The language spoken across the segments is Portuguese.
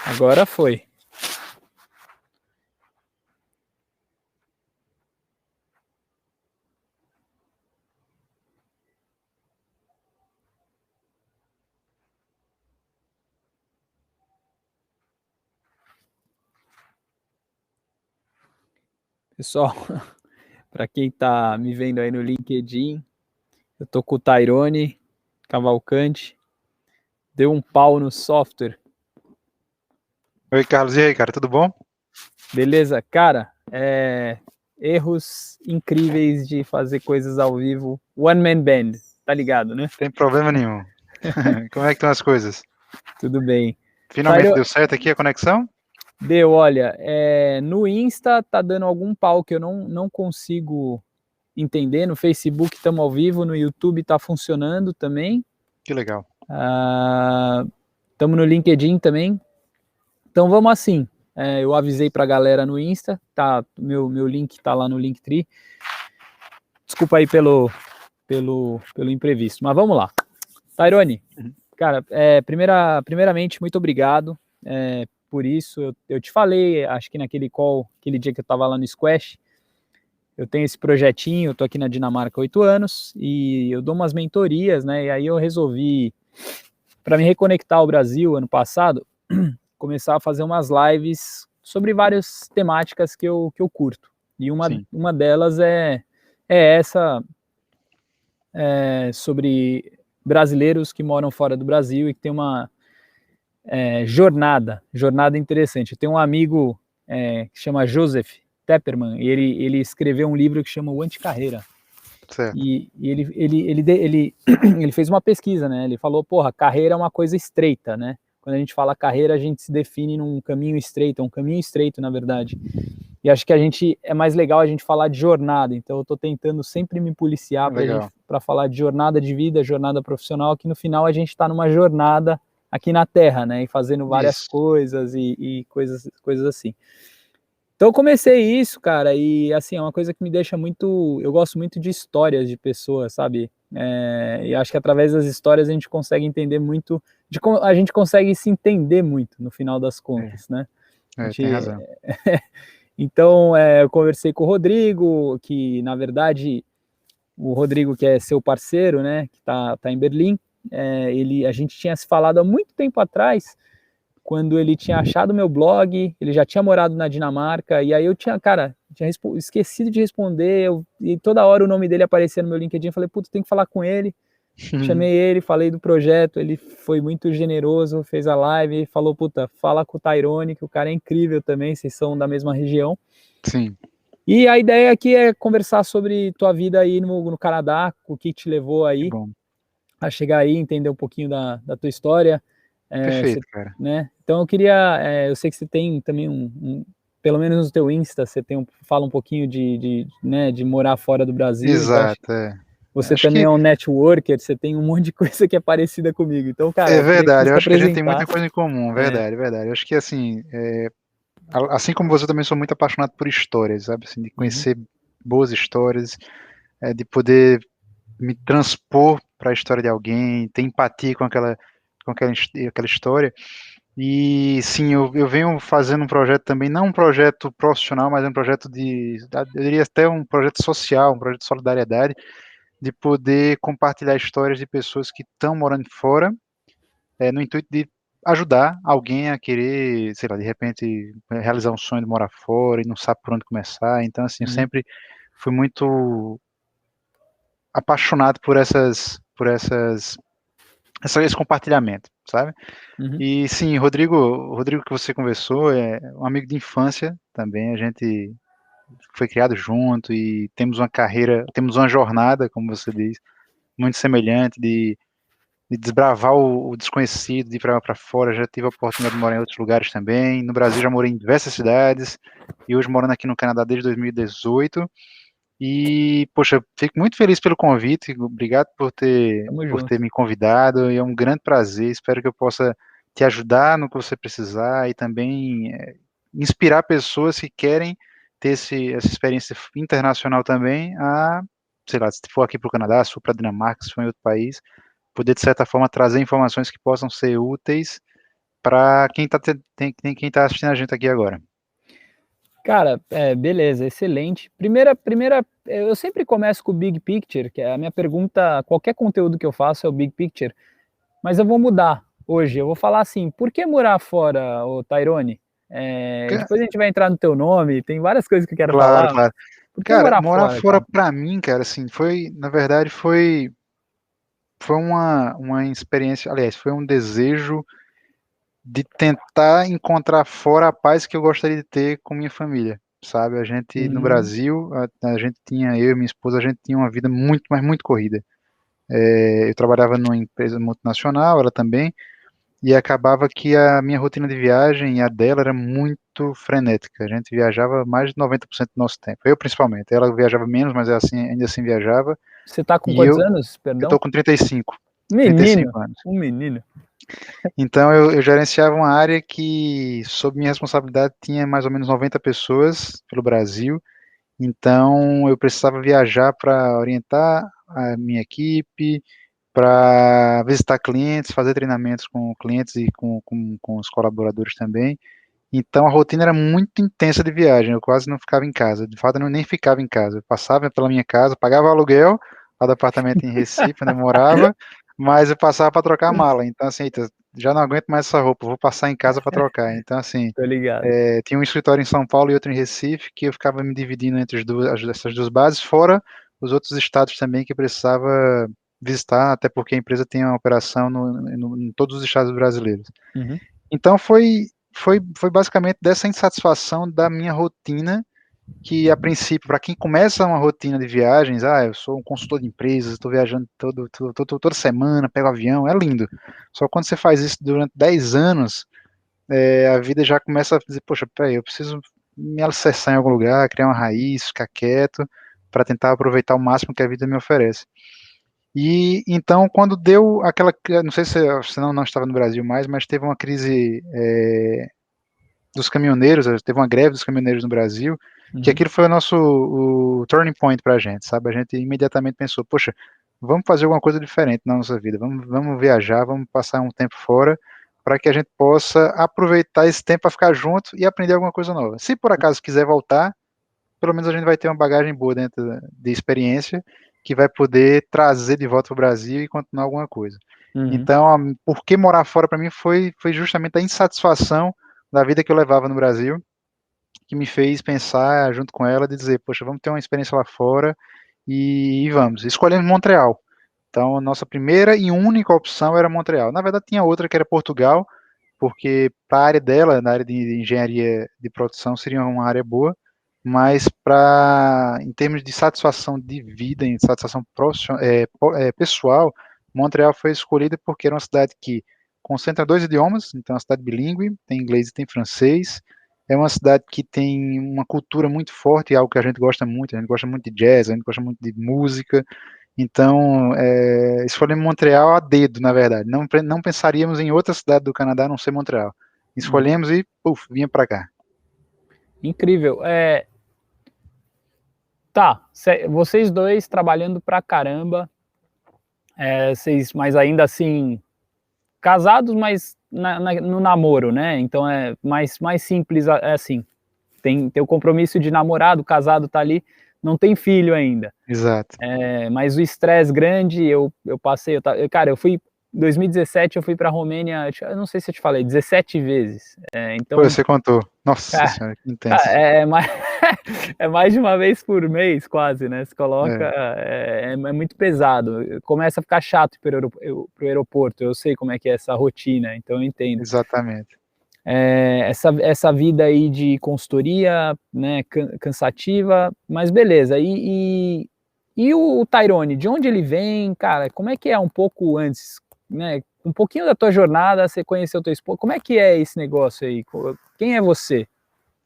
Agora foi. Pessoal, para quem está me vendo aí no LinkedIn, eu tô com o Tairone Cavalcante. Deu um pau no software. Oi, Carlos, e aí, cara, tudo bom? Beleza? Cara, erros incríveis de fazer coisas ao vivo. One Man Band, tá ligado, né? Tem problema nenhum. Como é que estão as coisas? Tudo bem. Finalmente Tairo, deu certo aqui a conexão? deu, olha, no Insta tá dando algum pau que eu não consigo entender. No Facebook estamos ao vivo, no YouTube tá funcionando também. Que legal. Estamos no LinkedIn também. Então vamos assim. Eu avisei pra galera no Insta, tá? Meu link tá lá no Linktree. Desculpa aí pelo imprevisto, mas vamos lá. Tairone, Uhum. cara, primeiramente, muito obrigado por isso. Eu te falei, acho que naquele call, aquele dia que eu estava lá no Squash, eu tenho esse projetinho, eu estou aqui na Dinamarca há 8 anos e eu dou umas mentorias, né? E aí eu resolvi, para me reconectar ao Brasil ano passado, começar a fazer umas lives sobre várias temáticas que eu curto. E Sim. uma delas é essa sobre brasileiros que moram fora do Brasil e que tem uma jornada interessante. Eu tenho um amigo que chama Joseph Tepperman, e ele escreveu um livro que chama O Anticarreira. Certo. E ele fez uma pesquisa, né? Ele falou, porra, carreira é uma coisa estreita, né? Quando a gente fala carreira, a gente se define num caminho estreito, é um caminho estreito, na verdade. E acho que é mais legal a gente falar de jornada. Então eu estou tentando sempre me policiar Legal. para falar de jornada de vida, jornada profissional, que no final a gente está numa jornada aqui na Terra, né? E fazendo várias Isso. coisas e coisas assim. Então eu comecei isso, cara, e assim, é uma coisa que me deixa muito. Eu gosto muito de histórias de pessoas, sabe? E acho que através das histórias a gente consegue entender muito, a gente consegue se entender muito no final das contas, né? A Tem gente, razão. então, eu conversei com o Rodrigo, que na verdade, o Rodrigo, que é seu parceiro, né, que tá em Berlim, a gente tinha se falado há muito tempo atrás, quando ele tinha achado meu blog, ele já tinha morado na Dinamarca, e aí eu tinha esquecido de responder, e toda hora o nome dele aparecia no meu LinkedIn, eu falei, putz, tem que falar com ele. Chamei ele, falei do projeto, ele foi muito generoso, fez a live, falou, puta, fala com o Tairone, que o cara é incrível também, vocês são da mesma região. Sim. E a ideia aqui é conversar sobre tua vida aí no Canadá, o que te levou Que aí bom. a chegar aí, entender um pouquinho da tua história, Perfeito, cara. né? Então eu queria, eu sei que você tem também pelo menos no teu Insta, você fala um pouquinho né, de morar fora do Brasil, então acho que Exato, é. você Acho também que é um networker, você tem um monte de coisa que é parecida comigo. Então, cara, é eu queria que você verdade. Eu se acho que a gente tem muita apresentasse. coisa em comum. Verdade, verdade. Eu acho que, assim, assim como você, eu também sou muito apaixonado por histórias, sabe? Assim, de Uhum, conhecer boas histórias, de poder me transpor para a história de alguém, ter empatia com aquela história. E sim, eu venho fazendo um projeto também, não um projeto profissional, mas um projeto eu diria até um projeto social, um projeto de solidariedade, de poder compartilhar histórias de pessoas que estão morando fora, no intuito de ajudar alguém a querer, sei lá, de repente realizar um sonho de morar fora e não sabe por onde começar. Então, assim, eu uhum, sempre fui muito apaixonado esse compartilhamento, sabe? uhum. E sim, o Rodrigo que você conversou é um amigo de infância também, a gente foi criado junto e temos uma carreira, temos uma jornada, como você diz, muito semelhante de desbravar o desconhecido, de ir para fora. Já tive a oportunidade de morar em outros lugares também. No Brasil já morei em diversas cidades e hoje morando aqui no Canadá desde 2018. E, poxa, fico muito feliz pelo convite. Obrigado Tamo por ter junto. me convidado. E é um grande prazer. Espero que eu possa te ajudar no que você precisar e também inspirar pessoas que querem ter essa experiência internacional também sei lá, se for aqui para o Canadá, se for para a Dinamarca, se for em outro país, poder, de certa forma, trazer informações que possam ser úteis para quem tá assistindo a gente aqui agora. Cara, beleza, excelente. Eu sempre começo com o Big Picture, que é a minha pergunta, qualquer conteúdo que eu faço é o Big Picture, mas eu vou mudar hoje, eu vou falar assim, por que morar fora, ô Tairone? Depois a gente vai entrar no teu nome, tem várias coisas que eu quero Claro, falar. claro. Por que Cara, morar morar fora, fora cara? pra mim, cara, assim, na verdade, foi uma experiência, aliás, foi um desejo de tentar encontrar fora a paz que eu gostaria de ter com minha família, sabe? A gente, no Uhum, Brasil, a gente tinha, eu e minha esposa, a gente tinha uma vida muito, mas muito corrida. Eu trabalhava numa empresa multinacional, ela também, e acabava que a minha rotina de viagem e a dela era muito frenética. A gente viajava mais de 90% do nosso tempo. Eu, principalmente. Ela viajava menos, mas assim, ainda assim viajava. você tá com E quantos eu, anos, eu perdão? tô com 35, Menino, 35 anos. um menino. Então, eu gerenciava uma área que, sob minha responsabilidade, tinha mais ou menos 90 pessoas pelo Brasil. Então, eu precisava viajar para orientar a minha equipe, para visitar clientes, fazer treinamentos com clientes e com os colaboradores também. Então a rotina era muito intensa de viagem, eu quase não ficava em casa. De fato, eu nem ficava em casa. Eu passava pela minha casa, pagava aluguel lá do apartamento em Recife, onde eu morava, mas eu passava para trocar a mala. Então, assim, eita, já não aguento mais essa roupa, vou passar em casa para trocar. Então, assim, Tô ligado. tinha um escritório em São Paulo e outro em Recife, que eu ficava me dividindo entre essas duas bases, fora os outros estados também que precisava visitar, até porque a empresa tem uma operação em todos os estados brasileiros. Uhum. Então foi basicamente dessa insatisfação da minha rotina, que a princípio, para quem começa uma rotina de viagens, eu sou um consultor de empresas, estou viajando toda semana, pego avião, é lindo. Só quando você faz isso durante 10 anos, a vida já começa a dizer, poxa, peraí, eu preciso me alicerçar em algum lugar, criar uma raiz, ficar quieto, para tentar aproveitar o máximo que a vida me oferece. E então, quando deu aquela, não sei se você não estava no Brasil mais, mas teve uma crise dos caminhoneiros, teve uma greve dos caminhoneiros no Brasil, que Uhum. aquilo foi o turning point para a gente, sabe? A gente imediatamente pensou, poxa, vamos fazer alguma coisa diferente na nossa vida, vamos viajar, vamos passar um tempo fora, para que a gente possa aproveitar esse tempo para ficar junto e aprender alguma coisa nova. Se por acaso quiser voltar, pelo menos a gente vai ter uma bagagem boa dentro de experiência, que vai poder trazer de volta para o Brasil e continuar alguma coisa. Uhum. Então, por que morar fora para mim foi justamente a insatisfação da vida que eu levava no Brasil, que me fez pensar junto com ela de dizer, poxa, vamos ter uma experiência lá fora e vamos. Escolhemos Montreal. Então, a nossa primeira e única opção era Montreal. Na verdade, tinha outra que era Portugal, porque para a área dela, na área de engenharia de produção, seria uma área boa, mas em termos de satisfação de vida, em satisfação pessoal, Montreal foi escolhida porque era uma cidade que concentra dois idiomas, então é uma cidade bilíngue, tem inglês e tem francês, é uma cidade que tem uma cultura muito forte, algo que a gente gosta muito de jazz, a gente gosta muito de música, então escolhemos Montreal a dedo, na verdade, não pensaríamos em outra cidade do Canadá a não ser Montreal, Uhum. escolhemos e, vinha para cá. Incrível. Vocês dois trabalhando pra caramba, mas ainda assim, casados, mas no namoro, né? Então é mais simples, assim. Tem o compromisso de namorado, casado tá ali, não tem filho ainda. Exato. Mas o estresse grande, eu passei, cara, eu fui, em 2017 eu fui pra Romênia, eu não sei se eu te falei, 17 vezes. Foi, Então, você contou. Nossa cara, senhora, que intenso. é mais, é mais de uma vez por mês, quase, né? Se coloca, É, é muito pesado. Começa a ficar chato para o aeroporto. Eu sei como é que é essa rotina, então eu entendo. exatamente. Essa vida aí de consultoria, né, cansativa, mas beleza. E o Tairone, de onde ele vem, cara? Como é que é um pouco antes, né? Um pouquinho da tua jornada, você conheceu teu esposo. Como é que é esse negócio aí? Quem é você?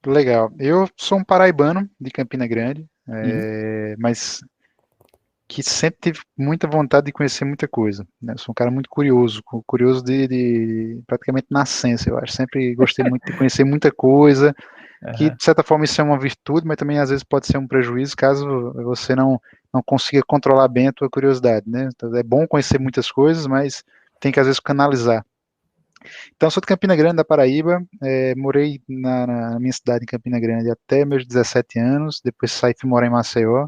Legal. Eu sou um paraibano de Campina Grande, Uhum. mas que sempre tive muita vontade de conhecer muita coisa, né? Eu sou um cara muito curioso, curioso de praticamente nascença, eu acho. Sempre gostei muito de conhecer muita coisa, que Aham. de certa forma isso é uma virtude, mas também às vezes pode ser um prejuízo caso você não consiga controlar bem a tua curiosidade, né? Então, é bom conhecer muitas coisas, mas tem que às vezes canalizar. Então, sou de Campina Grande, da Paraíba, morei na minha cidade, em Campina Grande, até meus 17 anos, depois saí e fui morar em Maceió,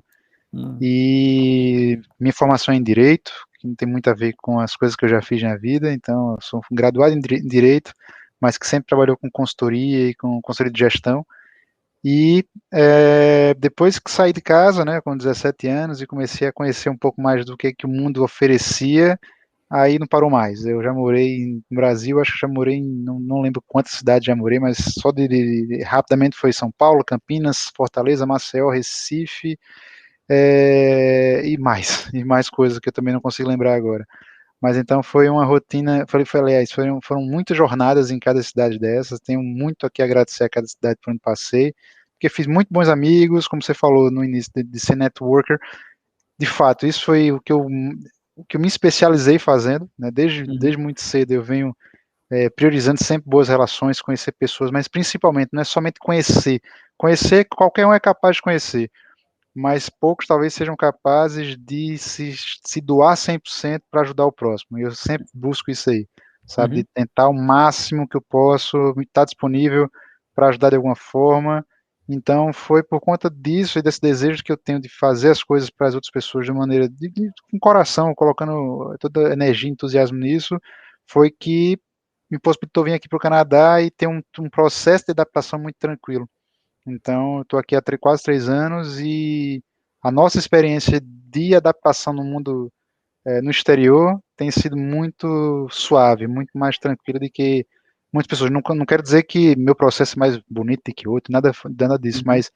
Hum, e minha formação é em Direito, que não tem muito a ver com as coisas que eu já fiz na vida, então, eu sou graduado em Direito, mas que sempre trabalhou com consultoria e com consultoria de gestão, e depois que saí de casa, né, com 17 anos, e comecei a conhecer um pouco mais do que o mundo oferecia, aí não parou mais. Eu já morei no Brasil, acho que já morei em, não lembro quantas cidades já morei, mas só rapidamente foi São Paulo, Campinas, Fortaleza, Maceió, Recife, e mais coisas que eu também não consigo lembrar agora. Mas então foi uma rotina, aliás, foram muitas jornadas em cada cidade dessas, tenho muito aqui a agradecer a cada cidade por onde passei, porque fiz muito bons amigos, como você falou no início, de ser networker, de fato, isso foi o que eu me especializei fazendo, né? uhum, Desde muito cedo eu venho priorizando sempre boas relações, conhecer pessoas, mas principalmente, não é somente conhecer, conhecer, qualquer um é capaz de conhecer, mas poucos talvez sejam capazes de se doar 100% para ajudar o próximo. E eu sempre busco isso aí, sabe? De uhum, tentar o máximo que eu posso, estar disponível para ajudar de alguma forma. Então, foi por conta disso e desse desejo que eu tenho de fazer as coisas para as outras pessoas de maneira com coração, colocando toda a energia e entusiasmo nisso, foi que me possibilitou vir aqui para o Canadá e ter um processo de adaptação muito tranquilo. Então, eu estou aqui há quase 3 anos e a nossa experiência de adaptação no mundo, no exterior, tem sido muito suave, muito mais tranquila do que muitas pessoas. Não quero dizer que meu processo é mais bonito do que outro, nada disso, uhum. mas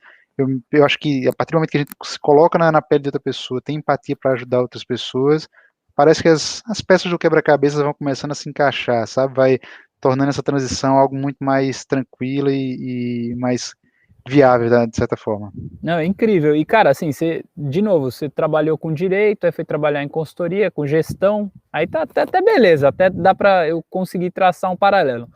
eu acho que a partir do momento que a gente se coloca na pele de outra pessoa, tem empatia para ajudar outras pessoas, parece que as peças do quebra-cabeça vão começando a se encaixar, sabe? Vai tornando essa transição algo muito mais tranquila e mais viável, né, de certa forma. Não, é incrível. E, cara, assim, você, de novo, você trabalhou com direito, aí foi trabalhar em consultoria, com gestão, aí tá até beleza, até dá para eu conseguir traçar um paralelo.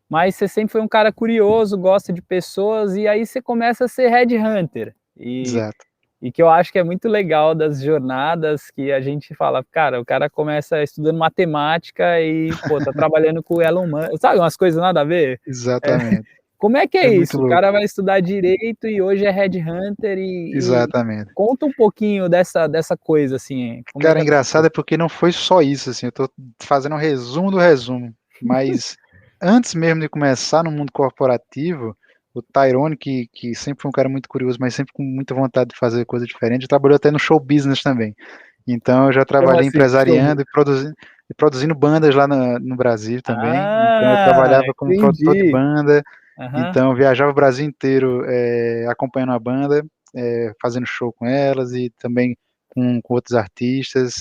Mas você sempre foi um cara curioso, gosta de pessoas, e aí você começa a ser headhunter. Exato. E que eu acho que é muito legal das jornadas que a gente fala, cara, o cara começa estudando matemática e, pô, tá trabalhando com o Elon Musk, sabe, umas coisas nada a ver? É, Exatamente. como é que é É muito isso? O louco. cara vai estudar direito e hoje é headhunter e Exatamente. conta um pouquinho dessa coisa, assim, como é Cara, que engraçado aconteceu? é porque não foi só isso, assim, eu tô fazendo um resumo do resumo, mas antes mesmo de começar no mundo corporativo, o Tyrone, que sempre foi um cara muito curioso, mas sempre com muita vontade de fazer coisa diferente, trabalhou até no show business também. Então eu já Como trabalhei assim, empresariando showbiz? e produzindo bandas lá no Brasil também. Então eu Ah, trabalhava como produtor de entendi. banda, Aham. então eu viajava o Brasil inteiro acompanhando a banda, fazendo show com elas e também com outros artistas,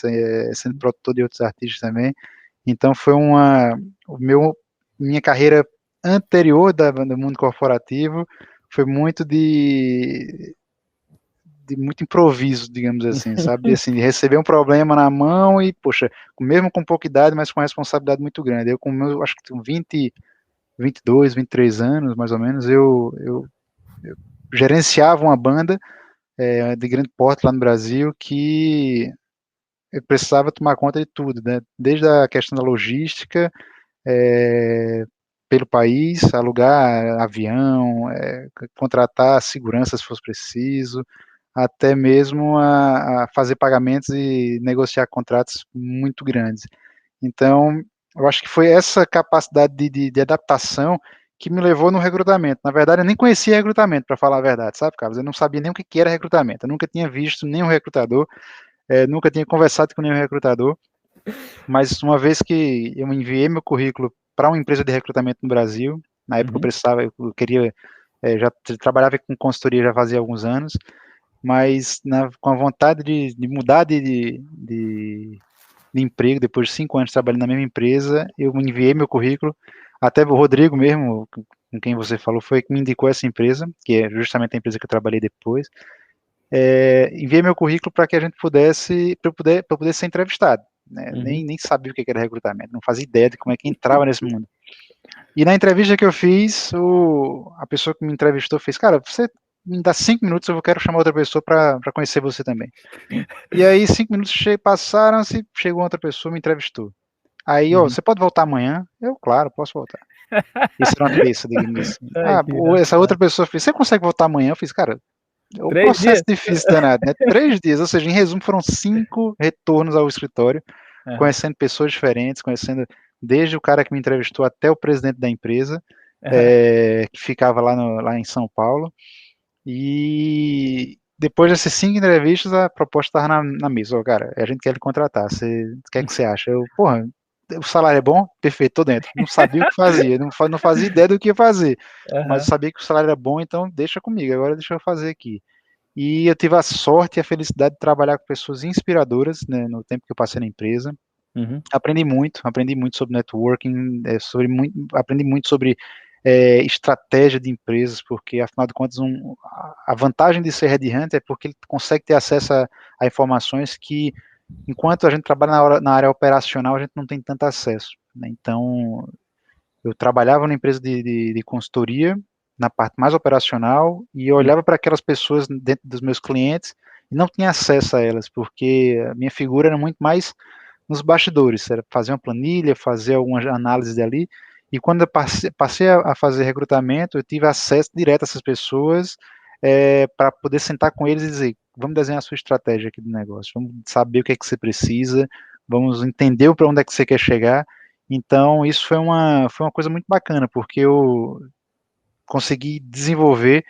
sendo produtor de outros artistas também. Então foi minha carreira anterior do mundo corporativo foi muito de muito improviso, digamos assim, sabe? De receber um problema na mão e, poxa, mesmo com pouca idade, mas com uma responsabilidade muito grande. Eu, acho que com 22, 23 anos, mais ou menos, eu gerenciava uma banda de grande porte lá no Brasil que eu precisava tomar conta de tudo, né? Desde a questão da logística, é, pelo país, alugar avião, contratar segurança se fosse preciso, até mesmo a fazer pagamentos e negociar contratos muito grandes. Então, eu acho que foi essa capacidade de adaptação que me levou no recrutamento. Na verdade, eu nem conhecia recrutamento, para falar a verdade, sabe, Carlos? Eu não sabia nem o que era recrutamento. Eu nunca tinha visto nenhum recrutador, nunca tinha conversado com nenhum recrutador, mas uma vez que eu enviei meu currículo para uma empresa de recrutamento no Brasil, na época eu Uhum. precisava, eu queria, já trabalhava com consultoria já fazia alguns anos, mas com a vontade de mudar de emprego, depois de 5 anos trabalhando na mesma empresa, eu enviei meu currículo, até o Rodrigo mesmo, com quem você falou, foi que me indicou essa empresa, que é justamente a empresa que eu trabalhei depois, enviei meu currículo para que a gente pudesse, para eu poder ser entrevistado, né? Uhum. Nem sabia o que era recrutamento, não fazia ideia de como é que entrava nesse mundo. E na entrevista que eu fiz, a pessoa que me entrevistou fez, cara, você me dá 5 minutos, eu quero chamar outra pessoa para conhecer você também. E aí 5 minutos passaram-se, chegou outra pessoa, me entrevistou. Aí, ó, você pode voltar amanhã? Eu, claro, posso voltar. Isso era uma terça, digamos assim. Ai, que Essa engraçado. outra pessoa fez, você consegue voltar amanhã? Eu fiz, cara, é um 3 dias? processo difícil danado, né? 3 dias, ou seja, em resumo, foram 5 retornos ao escritório, Aham, conhecendo pessoas diferentes, conhecendo desde o cara que me entrevistou até o presidente da empresa, aham, que ficava lá em São Paulo. E depois dessas 5 entrevistas, a proposta estava na mesa. Ó, cara, a gente quer lhe contratar. O que é que você acha? Eu, porra, o salário é bom? Perfeito, tô dentro. Não sabia o que fazia, não fazia ideia do que ia fazer. Mas eu aham, sabia que o salário era bom, então deixa comigo, agora deixa eu fazer aqui. E eu tive a sorte e a felicidade de trabalhar com pessoas inspiradoras, né, no tempo que eu passei na empresa. uhum, Aprendi muito sobre networking, aprendi muito sobre estratégia de empresas, porque afinal de contas a vantagem de ser headhunter é porque ele consegue ter acesso a informações que, enquanto a gente trabalha na área operacional, a gente não tem tanto acesso, né? Então, eu trabalhava numa empresa de consultoria, na parte mais operacional, e eu uhum, olhava para aquelas pessoas dentro dos meus clientes e não tinha acesso a elas, porque a minha figura era muito mais nos bastidores, era fazer uma planilha, fazer algumas análises ali, e quando eu passei a fazer recrutamento, eu tive acesso direto a essas pessoas, para poder sentar com eles e dizer, vamos desenhar a sua estratégia aqui do negócio, vamos saber o que é que você precisa, vamos entender para onde é que você quer chegar. Então isso foi uma coisa muito bacana, porque eu consegui desenvolver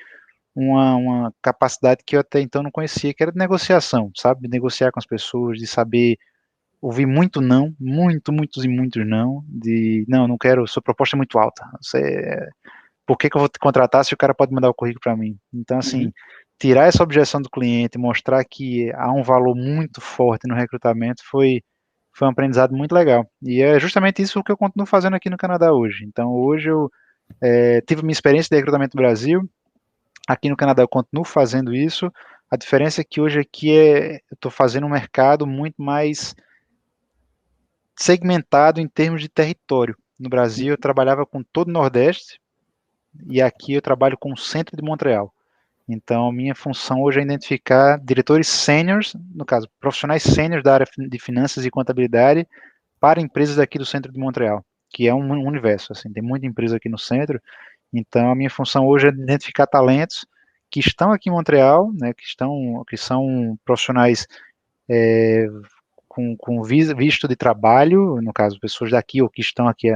uma capacidade que eu até então não conhecia, que era de negociação, sabe? De negociar com as pessoas, de saber ouvi muito não, muitos e muitos não, de não, não quero, sua proposta é muito alta. Por que que eu vou te contratar se o cara pode mandar o currículo para mim? Então, uhum, assim, tirar essa objeção do cliente, mostrar que há um valor muito forte no recrutamento foi um aprendizado muito legal. E é justamente isso que eu continuo fazendo aqui no Canadá hoje. Então, hoje eu tive minha experiência de recrutamento no Brasil, aqui no Canadá eu continuo fazendo isso. A diferença é que hoje aqui eu estou fazendo um mercado muito mais segmentado em termos de território. No Brasil, eu trabalhava com todo o Nordeste e aqui eu trabalho com o centro de Montreal. Então, minha função hoje é identificar diretores sêniores, no caso, profissionais sêniores da área de finanças e contabilidade para empresas aqui do centro de Montreal, que é um universo, assim, tem muita empresa aqui no centro. Então, a minha função hoje é identificar talentos que estão aqui em Montreal, né, que são profissionais com visto de trabalho, no caso, pessoas daqui ou que estão aqui,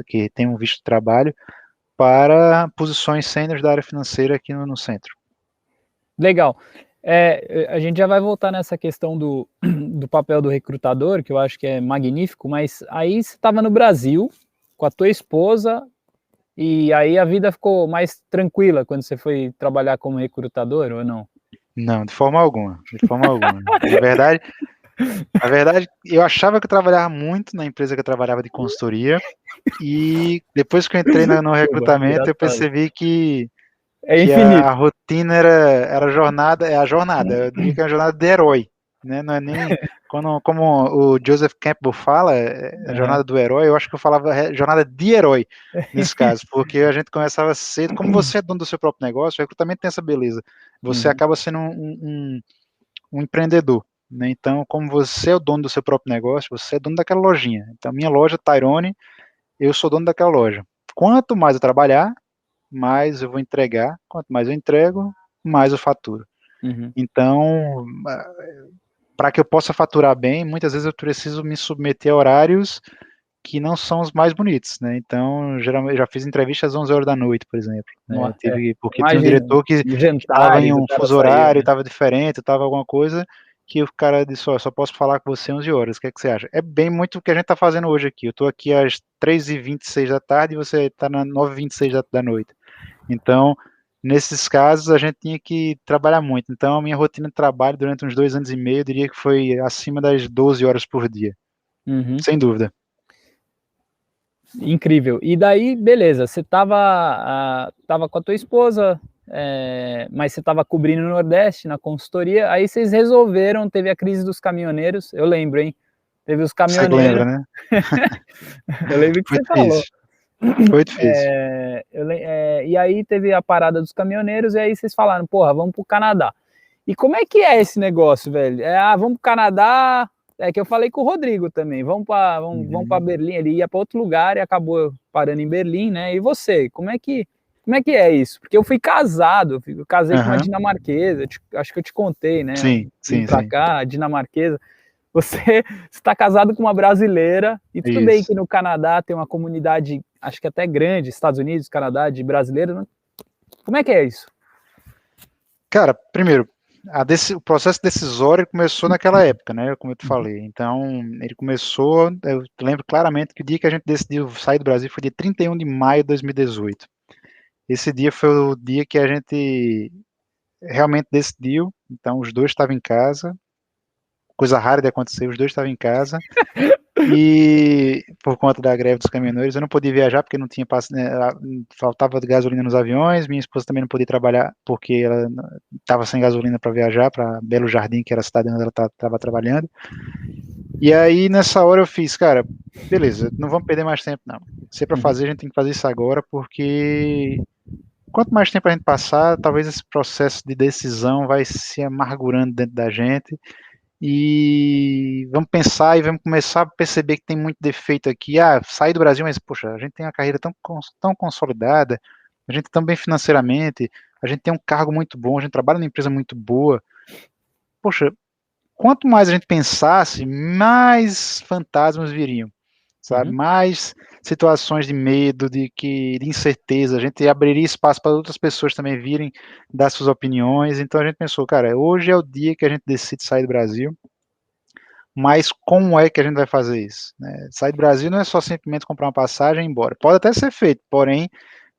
que têm um visto de trabalho, para posições sêniores da área financeira aqui no centro. legal. A gente já vai voltar nessa questão do papel do recrutador, que eu acho que é magnífico, mas aí você estava no Brasil com a tua esposa e aí a vida ficou mais tranquila quando você foi trabalhar como recrutador ou não? Não, de forma alguma, de forma alguma. Na verdade, eu achava que eu trabalhava muito na empresa que eu trabalhava de consultoria, e depois que eu entrei no Desculpa, é recrutamento, eu engraçado. percebi É que infinito. a rotina era jornada, é a jornada, eu diria que é uma jornada de herói, né? Não é nem como o Joseph Campbell fala, a Aham. jornada do herói, eu acho que eu falava jornada de herói nesse caso, porque a gente começava cedo, como você é dono do seu próprio negócio, o recrutamento tem essa beleza, você Uhum, acaba sendo um empreendedor, né? Então, como você é o dono do seu próprio negócio, você é dono daquela lojinha. Então, minha loja, Tyrone, eu sou dono daquela loja. Quanto mais eu trabalhar, mais eu vou entregar. Quanto mais eu entrego, mais eu faturo. uhum. Então, para que eu possa faturar bem, muitas vezes eu preciso me submeter a horários que não são os mais bonitos, né? Então, geralmente, eu já fiz entrevistas às 11 horas da noite, por exemplo, né? Nossa, Porque tinha um imagino, diretor que estava em jantares, o um cara fuso saiu, horário, né? estava diferente, estava alguma coisa, que o cara disse, ó, só posso falar com você 11 horas, o que é que você acha? É bem muito o que a gente está fazendo hoje aqui. Eu estou aqui às 3h26 da tarde e você está na 9h26 da noite. Então, nesses casos, a gente tinha que trabalhar muito. Então, a minha rotina de trabalho durante uns 2 anos e meio, eu diria que foi acima das 12 horas por dia, Uhum. sem dúvida. Incrível. E daí, beleza, você tava com a tua esposa, mas você estava cobrindo o Nordeste na consultoria, aí vocês resolveram, teve a crise dos caminhoneiros, eu lembro, hein? Teve os Você que caminhoneiros, lembra, né? eu lembro que Foi você falou. difícil, foi difícil. E aí teve a parada dos caminhoneiros, e aí vocês falaram, porra, vamos pro Canadá. E como é que é esse negócio, velho? Vamos pro Canadá, é que eu falei com o Rodrigo também, vamos para Berlim, ele ia para outro lugar e acabou parando em Berlim, né? E você, como é que é isso? Porque eu fui casado, eu casei com uma dinamarquesa, acho que eu te contei, né? Sim, Vim sim, para sim. cá, dinamarquesa. Você está casado com uma brasileira, e tudo bem Isso. que no Canadá tem uma comunidade, acho que até grande, Estados Unidos, Canadá, de brasileiros. Como é que é isso? Cara, primeiro, o processo decisório começou naquela época, né? Como eu te falei. Então, ele começou. Eu lembro claramente que o dia que a gente decidiu sair do Brasil foi dia 31 de maio de 2018. Esse dia foi o dia que a gente realmente decidiu. Então, os dois estavam em casa. Coisa rara de acontecer, os dois estavam em casa. E por conta da greve dos caminhoneiros, eu não podia viajar porque não tinha faltava de gasolina nos aviões. Minha esposa também não podia trabalhar porque ela estava sem gasolina para viajar para Belo Jardim, que era a cidade onde ela estava trabalhando. E aí nessa hora eu fiz, cara, beleza, não vamos perder mais tempo não. Se é para fazer, a gente tem que fazer isso agora, porque quanto mais tempo a gente passar, talvez esse processo de decisão vai se amargurando dentro da gente. E vamos pensar e vamos começar a perceber que tem muito defeito aqui. Ah, sair do Brasil, mas poxa, a gente tem uma carreira tão consolidada, a gente também financeiramente, a gente tem um cargo muito bom, a gente trabalha numa empresa muito boa. Poxa, quanto mais a gente pensasse, mais fantasmas viriam, sabe? Mais situações de medo, de incerteza. A gente abriria espaço para outras pessoas também virem dar suas opiniões. Então a gente pensou, cara, hoje é o dia que a gente decide sair do Brasil. Mas como é que a gente vai fazer isso? Né? Sair do Brasil não é só simplesmente comprar uma passagem e ir embora. Pode até ser feito, porém,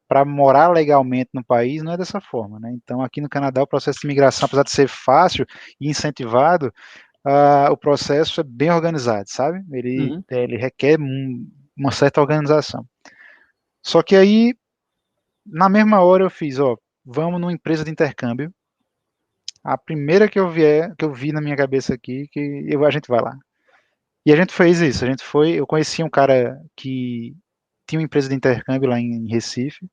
para morar legalmente no país não é dessa forma. Né? Então, aqui no Canadá, o processo de imigração, apesar de ser fácil e incentivado, o processo é bem organizado, sabe? Ele requer uma certa organização. Só que aí, na mesma hora, eu fiz, vamos numa empresa de intercâmbio. A primeira que eu vi na minha cabeça aqui, a gente vai lá. E a gente fez isso, eu conheci um cara que tinha uma empresa de intercâmbio lá em Recife,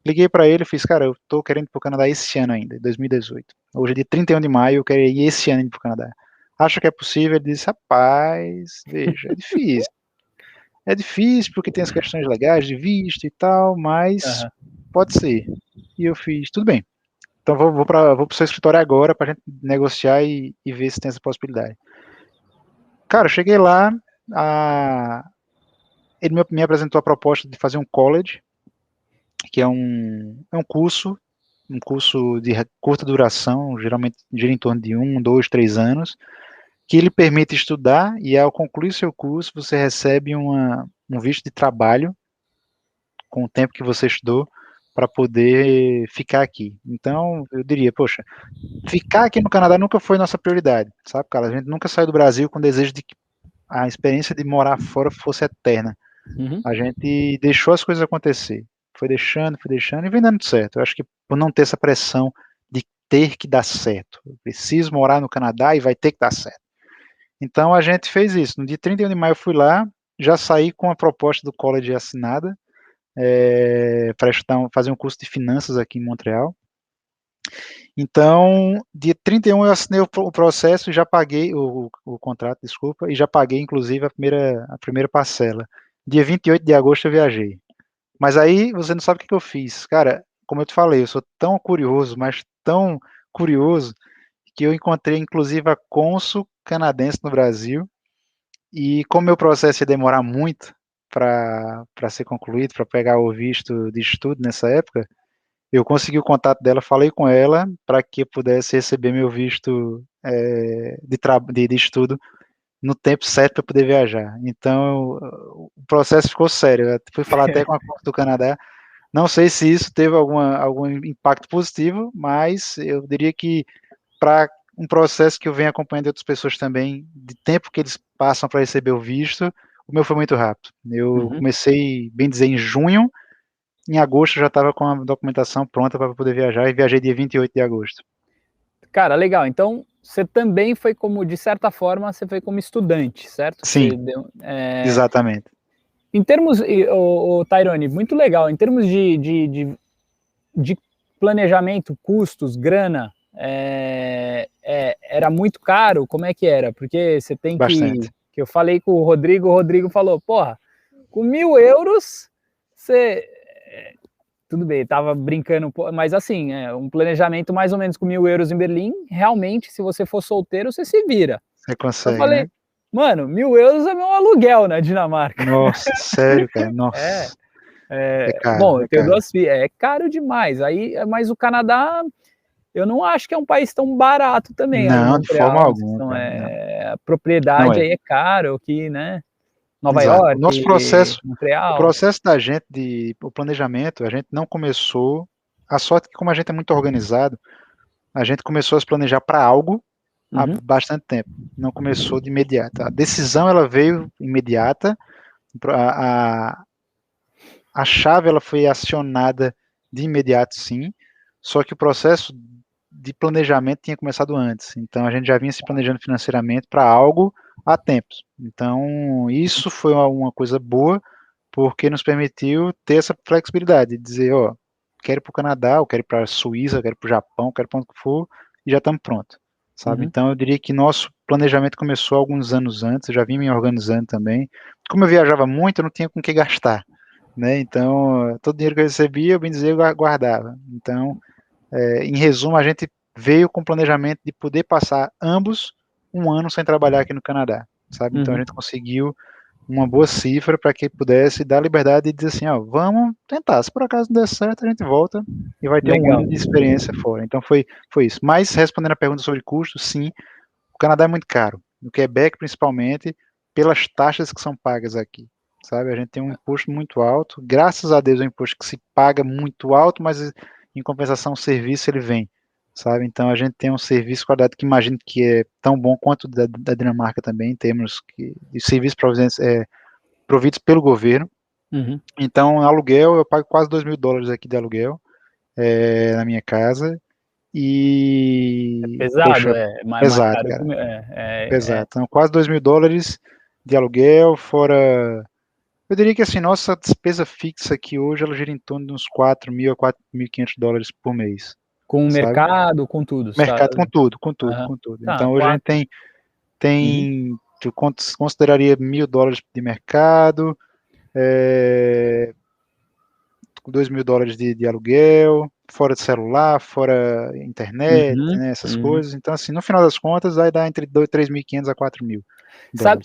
liguei para ele e fiz, cara, eu tô querendo ir pro Canadá esse ano ainda, 2018. Hoje é dia 31 de maio, eu quero ir esse ano pro Canadá. Acha que é possível? Ele disse, rapaz, veja, é difícil. É difícil porque tem as questões legais de visto e tal, mas pode ser. E eu fiz, tudo bem. Então vou pro seu escritório agora pra gente negociar e ver se tem essa possibilidade. Cara, eu cheguei lá, ele me apresentou a proposta de fazer um college, que é um curso de curta duração, geralmente gira em torno de 1, 2, 3 anos, que ele permite estudar e ao concluir seu curso você recebe um visto de trabalho com o tempo que você estudou para poder ficar aqui. Então, eu diria, poxa, ficar aqui no Canadá nunca foi nossa prioridade, sabe, cara? A gente nunca saiu do Brasil com o desejo de que a experiência de morar fora fosse eterna. A gente deixou as coisas acontecer. Foi deixando e vem dando certo. Eu acho que por não ter essa pressão de ter que dar certo. Eu preciso morar no Canadá e vai ter que dar certo. Então a gente fez isso. No dia 31 de maio eu fui lá, já saí com a proposta do college assinada, para fazer um curso de finanças aqui em Montreal. Então, dia 31 eu assinei o processo e já paguei o contrato, desculpa, e já paguei inclusive a primeira parcela. Dia 28 de agosto eu viajei. Mas aí você não sabe o que eu fiz. Cara, como eu te falei, eu sou tão curioso, mas tão curioso, que eu encontrei inclusive a cônsul canadense no Brasil. E como meu processo ia demorar muito para ser concluído, para pegar o visto de estudo nessa época, eu consegui o contato dela, falei com ela para que eu pudesse receber meu visto de estudo no tempo certo para poder viajar. Então, o processo ficou sério. Eu fui falar até com a Corte do Canadá. Não sei se isso teve algum impacto positivo, mas eu diria que para um processo que eu venho acompanhando de outras pessoas também, de tempo que eles passam para receber o visto, o meu foi muito rápido. Eu comecei, bem dizer, em junho, em agosto já estava com a documentação pronta para poder viajar, e viajei dia 28 de agosto. Cara, legal. Então, você também foi como, de certa forma, você foi como estudante, certo? Sim, exatamente. Em termos, o Tairone, muito legal, em termos de planejamento, custos, grana, era muito caro, como é que era? Porque você tem Bastante. que eu falei com o Rodrigo falou, porra, com 1.000 euros, você... Tudo bem, tava brincando, mas assim, um planejamento mais ou menos com 1.000 euros em Berlim, realmente, se você for solteiro, você se vira. Você Eu consegue, falei, né? mano, 1.000 euros é meu aluguel na Dinamarca. Nossa, sério, cara, É, nossa. É bom, caro, eu é tenho caro. 2 filhas, é caro demais. Aí, mas o Canadá, eu não acho que é um país tão barato também, aí Não, de forma Montreal, onde vocês alguma, estão, cara, não. a Não propriedade é. aí é caro, que, né? Nova Exato. York, O Montreal. processo da gente o planejamento, a gente não começou, a sorte é que como a gente é muito organizado, a gente começou a se planejar para algo há Uhum, bastante tempo. Não começou de imediato. A decisão ela veio imediata, a, a chave ela foi acionada de imediato, sim. Só que o processo de planejamento tinha começado antes. Então a gente já vinha se planejando financeiramente para algo há tempos. Então isso foi uma coisa boa porque nos permitiu ter essa flexibilidade de dizer, ó, quero ir para o Canadá, eu quero ir para a Suíça, eu quero ir para o Japão, eu quero ir para onde for e já estamos prontos, sabe? uhum, Então eu diria que nosso planejamento começou alguns anos antes, eu já vim me organizando também. Como eu viajava muito, eu não tinha com o que gastar, né? Então todo o dinheiro que eu recebia, eu bem dizer, eu guardava. Então, em resumo, a gente veio com o planejamento de poder passar ambos um ano sem trabalhar aqui no Canadá, sabe? Então a uhum. gente conseguiu uma boa cifra para que pudesse dar liberdade de dizer assim, ó, vamos tentar, se por acaso não der certo, a gente volta e vai ter um Legal. ano de experiência fora. Então foi isso. Mas respondendo a pergunta sobre custo, sim, o Canadá é muito caro. No Quebec, principalmente, pelas taxas que são pagas aqui. Sabe, a gente tem um imposto muito alto. Graças a Deus é um imposto que se paga muito alto, mas em compensação o serviço ele vem. Sabe, então a gente tem um serviço qualidade que imagino que é tão bom quanto da Dinamarca também, em termos de serviços providos pelo governo. Uhum. Então, aluguel, eu pago quase US$ 2.000 aqui de aluguel na minha casa. E, Pesado, poxa, mais pesado, caro que cara, o meu. pesado. Então, quase US$ 2.000 de aluguel, fora. Eu diria que assim, nossa despesa fixa aqui hoje, ela gira em torno de uns 4.000 a US$ 4.500 por mês, Com o sabe? mercado, com tudo, sabe? Mercado com tudo, com tudo, Aham. com tudo. Tá, Então, hoje a gente 4. Uhum. tu consideraria US$ 1.000 de mercado, é, US$ 2.000 de aluguel, fora de celular, fora internet, Uhum. né, essas Uhum. coisas. Então, assim, no final das contas, vai dar entre 3.500 a 4.000 Sabe,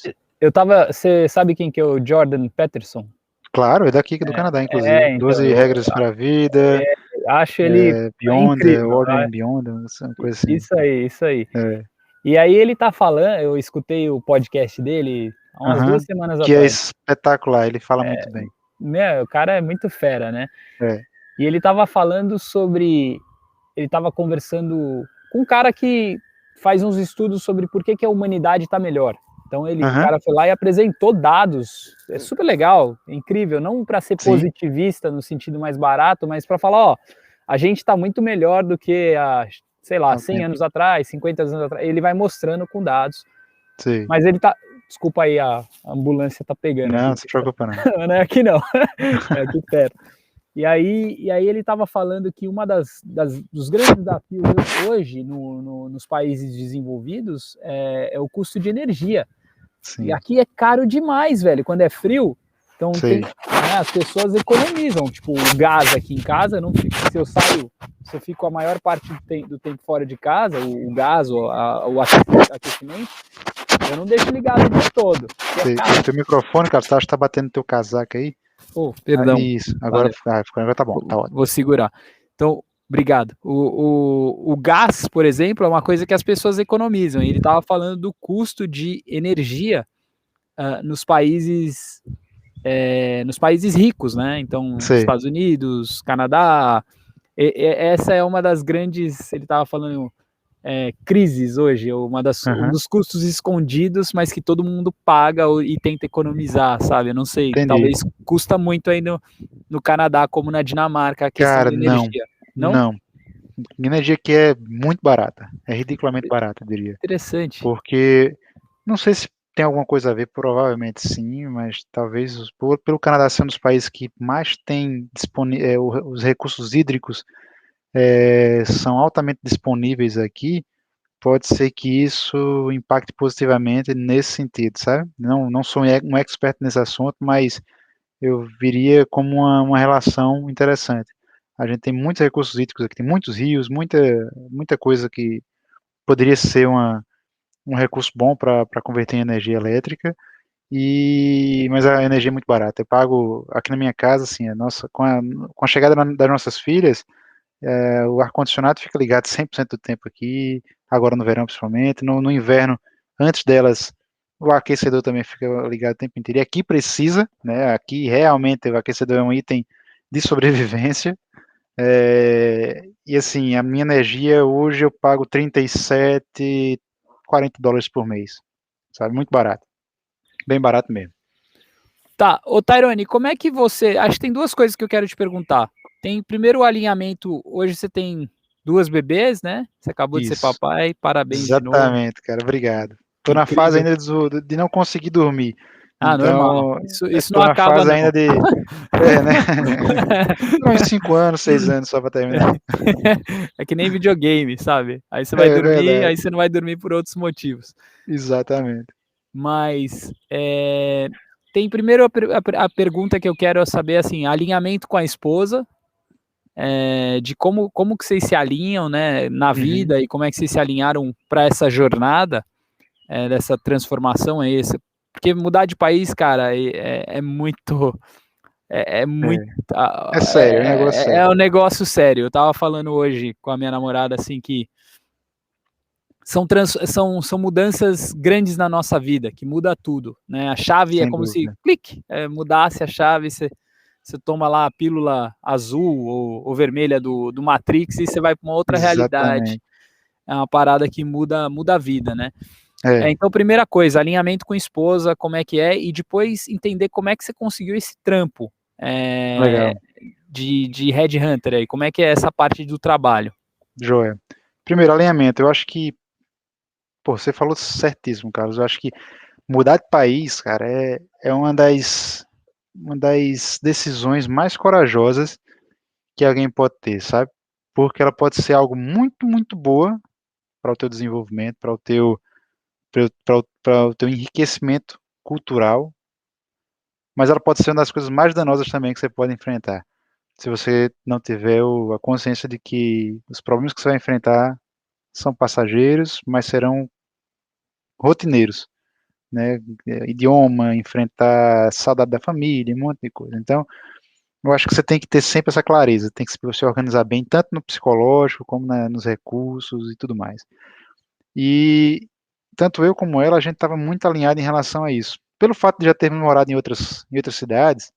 dólares. você sabe quem que é o Jordan Peterson? Claro, é daqui do Canadá, inclusive. Então, 12 regras para a vida, acho ele Beyond, incrível. Ordering Beyond, uma coisa assim. Isso aí, isso aí. É, E aí ele tá falando, eu escutei o podcast dele há umas aham, 2 semanas que é atrás. espetacular, ele fala muito bem. Meu, o cara é muito fera, né? É, E ele tava falando sobre. Ele tava conversando com um cara que faz uns estudos sobre por que, que a humanidade está melhor. Então o aham, cara foi lá e apresentou dados. É super legal, é incrível, não para ser sim, positivista no sentido mais barato, mas para falar, ó, a gente está muito melhor do que há, sei lá, ao 100 tempo, anos atrás, 50 anos atrás. Ele vai mostrando com dados, sim. mas ele tá, desculpa aí, a ambulância tá pegando Não, aqui, não se preocupa não. não é aqui não, é aqui perto. E aí ele estava falando que uma dos grandes desafios hoje nos países desenvolvidos é o custo de energia. E Sim, aqui é caro demais, velho, quando é frio. Então tem, sei, né, as pessoas economizam. Tipo, o gás aqui em casa, não fica, se eu fico a maior parte do tempo fora de casa, o gás, o aquecimento, eu não deixo ligado o dia todo. É sei. caro. Teu microfone, cara, acho que tá batendo teu casaco aí. Oh, Ah, perdão. isso, Valeu. agora tá bom, tá ótimo. Vou segurar. Então, obrigado. O gás, por exemplo, é uma coisa que as pessoas economizam. E ele estava falando do custo de energia nos países ricos, né? Então, Sei, Estados Unidos, Canadá. Essa é uma das grandes. Ele estava falando crises hoje, um aham, dos custos escondidos, mas que todo mundo paga e tenta economizar, sabe? Eu não sei, entendi. talvez custa muito aí no Canadá, como na Dinamarca, a questão Cara, da não, energia. Não? não. Energia aqui é muito barata, é ridiculamente barata, eu diria. Interessante. Porque, não sei se tem alguma coisa a ver, provavelmente sim, mas talvez pelo Canadá ser um dos países que mais tem os recursos hídricos são altamente disponíveis aqui, pode ser que isso impacte positivamente nesse sentido, sabe? Não sou um expert nesse assunto, mas eu viria como uma relação interessante. A gente tem muitos recursos hídricos aqui, tem muitos rios, muita coisa que poderia ser um recurso bom para converter em energia elétrica, mas a energia é muito barata. Eu pago aqui na minha casa, assim, com a chegada das nossas filhas, o ar-condicionado fica ligado 100% do tempo aqui, agora no verão principalmente, no inverno, antes delas, o aquecedor também fica ligado o tempo inteiro. E aqui precisa, né? Aqui realmente o aquecedor é um item de sobrevivência. E assim, a minha energia hoje eu pago 37, $40 por mês, sabe? Muito barato, bem barato mesmo. Tá, ô Tairone, como é que você. Acho que tem duas coisas que eu quero te perguntar. Tem primeiro o alinhamento. Hoje você tem duas bebês, né? Você acabou de ser Isso, papai, parabéns de novo. exatamente, cara, obrigado. Tô na fase Incrível. ainda de não conseguir dormir, Ah, normal. então Isso não tô na acaba, fase não. ainda né? Uns 5 anos, 6 anos só para terminar. É que nem videogame, sabe? Aí você vai É dormir, verdade, aí você não vai dormir por outros motivos. exatamente. Mas tem primeiro a pergunta que eu quero saber, assim, alinhamento com a esposa, de como que vocês se alinham, né, na Uhum. vida e como é que vocês se alinharam para essa jornada, dessa transformação é esse. Porque mudar de país, cara, é muito muito É sério, é um negócio é sério. um negócio sério. Eu tava falando hoje com a minha namorada assim que são mudanças grandes na nossa vida, que muda tudo, né? A chave é Sem como se, dúvida. clique, mudasse a chave, você toma lá a pílula azul ou vermelha do Matrix e você vai para uma outra realidade. Exatamente. É uma parada que muda a vida, né? É, Então, primeira coisa, alinhamento com a esposa, como é que é, e depois entender como é que você conseguiu esse trampo é, legal. de headhunter aí, como é que é essa parte do trabalho. Joia. Primeiro, alinhamento. Eu acho que, pô, você falou certíssimo, Carlos. Eu acho que mudar de país, cara, é uma das decisões mais corajosas que alguém pode ter, sabe? Porque ela pode ser algo muito, muito boa para o teu desenvolvimento, para o teu enriquecimento cultural, mas ela pode ser uma das coisas mais danosas também que você pode enfrentar. Se você não tiver a consciência de que os problemas que você vai enfrentar são passageiros, mas serão rotineiros, né? Idioma, enfrentar saudade da família, um monte de coisa. Então, eu acho que você tem que ter sempre essa clareza, tem que se organizar bem, tanto no psicológico, como nos recursos e tudo mais. E tanto eu como ela, a gente estava muito alinhado em relação a isso. Pelo fato de já termos morado em outras cidades,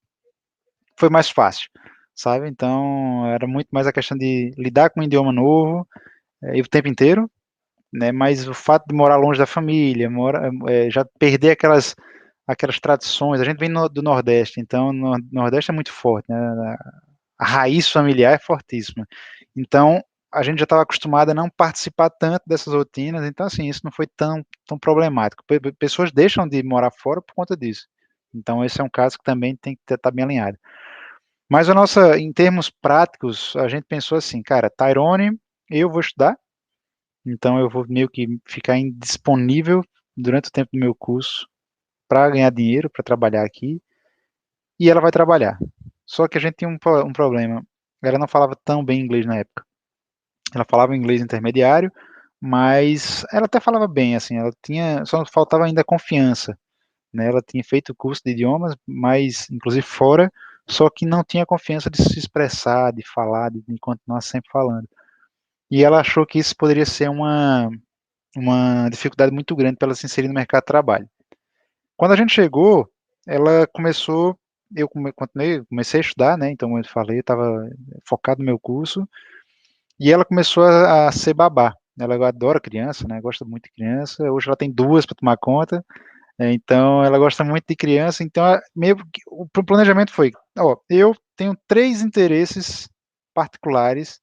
foi mais fácil, sabe? Então, era muito mais a questão de lidar com um idioma novo, e o tempo inteiro, né? Mas o fato de morar longe da família, já perder aquelas tradições. A gente vem do Nordeste, então no Nordeste é muito forte, né? A raiz familiar é fortíssima. Então a gente já estava acostumado a não participar tanto dessas rotinas, então assim, isso não foi tão problemático. Pessoas deixam de morar fora por conta disso. Então esse é um caso que também tem que estar bem alinhado. Mas em termos práticos, a gente pensou assim, cara, Tyrone, eu vou estudar, então eu vou meio que ficar indisponível durante o tempo do meu curso para ganhar dinheiro, para trabalhar aqui, e ela vai trabalhar. Só que a gente tinha um problema. Ela não falava tão bem inglês na época. Ela falava inglês intermediário, mas ela até falava bem, assim, só faltava ainda confiança, né? Ela tinha feito curso de idiomas, mas inclusive fora, só que não tinha confiança de se expressar, de falar, de continuar sempre falando. E ela achou que isso poderia ser uma dificuldade muito grande para ela se inserir no mercado de trabalho. Quando a gente chegou, ela começou, comecei a estudar, né? Então, como eu falei, eu estava focado no meu curso, e ela começou a ser babá. Ela adora criança, né? Gosta muito de criança. Hoje ela tem duas para tomar conta, então ela gosta muito de criança. Então, meio que o planejamento foi: ó, eu tenho 3 interesses particulares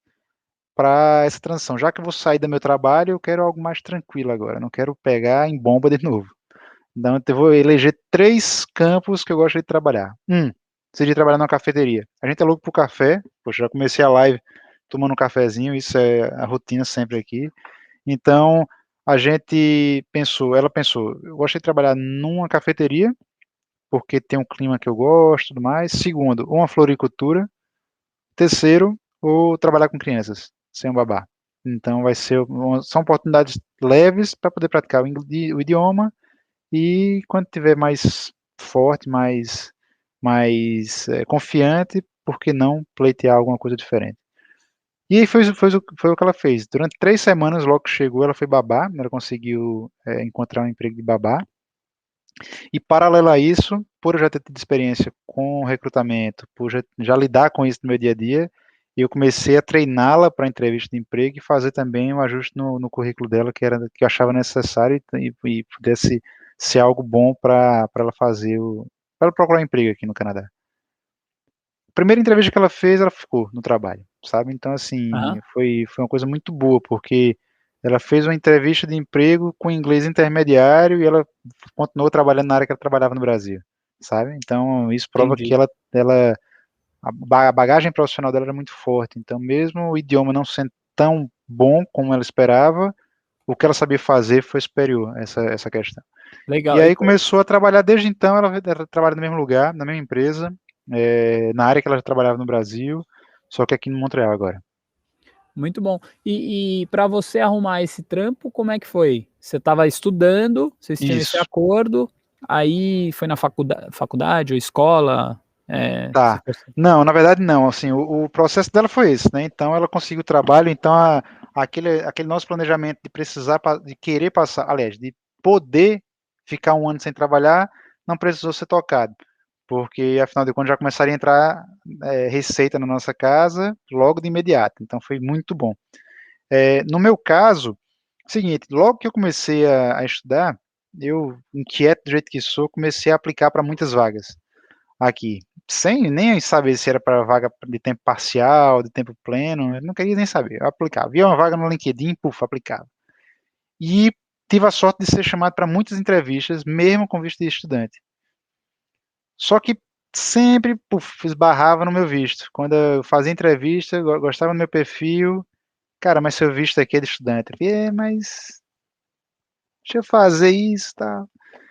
para essa transição. Já que eu vou sair do meu trabalho, eu quero algo mais tranquilo agora. Não quero pegar em bomba de novo. Então, eu vou eleger 3 campos que eu gosto de trabalhar. Seria trabalhar numa cafeteria. A gente é louco pro café. Poxa, já comecei a live tomando um cafezinho, isso é a rotina sempre aqui. Então, ela pensou, eu gosto de trabalhar numa cafeteria, porque tem um clima que eu gosto, tudo mais. Segundo, uma floricultura. Terceiro, ou trabalhar com crianças, sem um babá. Então, são oportunidades leves para poder praticar o idioma e quando tiver mais forte, mais confiante, por que não pleitear alguma coisa diferente? E aí foi o que ela fez. Durante 3 semanas, logo que chegou, ela foi babá, ela conseguiu encontrar um emprego de babá. E paralelo a isso, por eu já ter tido experiência com recrutamento, por já lidar com isso no meu dia a dia, eu comecei a treiná-la para a entrevista de emprego e fazer também um ajuste no currículo dela que eu achava necessário e pudesse ser algo bom para ela para ela procurar um emprego aqui no Canadá. A primeira entrevista que ela fez, ela ficou no trabalho, sabe? Então, assim, Aham, foi uma coisa muito boa, porque ela fez uma entrevista de emprego com inglês intermediário e ela continuou trabalhando na área que ela trabalhava no Brasil, sabe? Então, isso prova que entendi. a bagagem profissional dela era muito forte. Então, mesmo o idioma não sendo tão bom como ela esperava, o que ela sabia fazer foi superior a essa questão. E Legal. aí começou a trabalhar, desde então ela trabalha no mesmo lugar, na mesma empresa, na área que ela já trabalhava no Brasil, só que aqui em Montreal agora. Muito bom. E para você arrumar esse trampo, como é que foi? Você estava estudando, vocês tinham esse Isso, acordo, aí foi na faculdade ou escola? Você tá. Não, na verdade não, assim, o processo dela foi esse, né? Então ela conseguiu o trabalho, então aquele nosso planejamento de de querer passar, aliás, de poder ficar um ano sem trabalhar, não precisou ser tocado, porque afinal de contas já começaria a entrar receita na nossa casa logo de imediato, então foi muito bom. No meu caso, seguinte, logo que eu comecei a estudar, eu, inquieto do jeito que sou, comecei a aplicar para muitas vagas aqui, sem nem saber se era para vaga de tempo parcial, de tempo pleno, eu não queria nem saber, eu aplicava. Via uma vaga no LinkedIn, puf, aplicava. E tive a sorte de ser chamado para muitas entrevistas, mesmo com visto de estudante. Só que sempre, puf, esbarrava no meu visto. Quando eu fazia entrevista, eu gostava do meu perfil, cara, mas seu visto aqui é de estudante. Eu falei, mas deixa eu fazer isso, tá?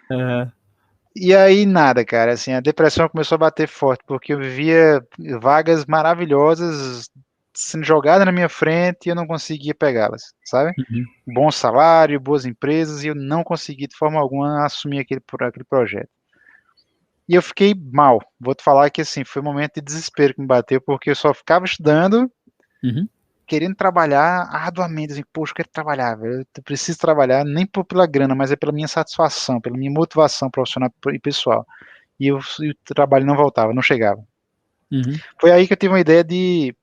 Aham. E aí nada, cara, assim, a depressão começou a bater forte, porque eu via vagas maravilhosas sendo jogadas na minha frente e eu não conseguia pegá-las, sabe? Uhum. Bom salário, boas empresas, e eu não consegui de forma alguma assumir aquele projeto. E eu fiquei mal, vou te falar que assim, foi um momento de desespero que me bateu, porque eu só ficava estudando, Uhum. querendo trabalhar arduamente, assim, poxa, eu quero trabalhar, velho, eu preciso trabalhar, nem pela grana, mas é pela minha satisfação, pela minha motivação profissional e pessoal. E o trabalho não voltava, não chegava. Uhum. Foi aí que eu tive uma ideia de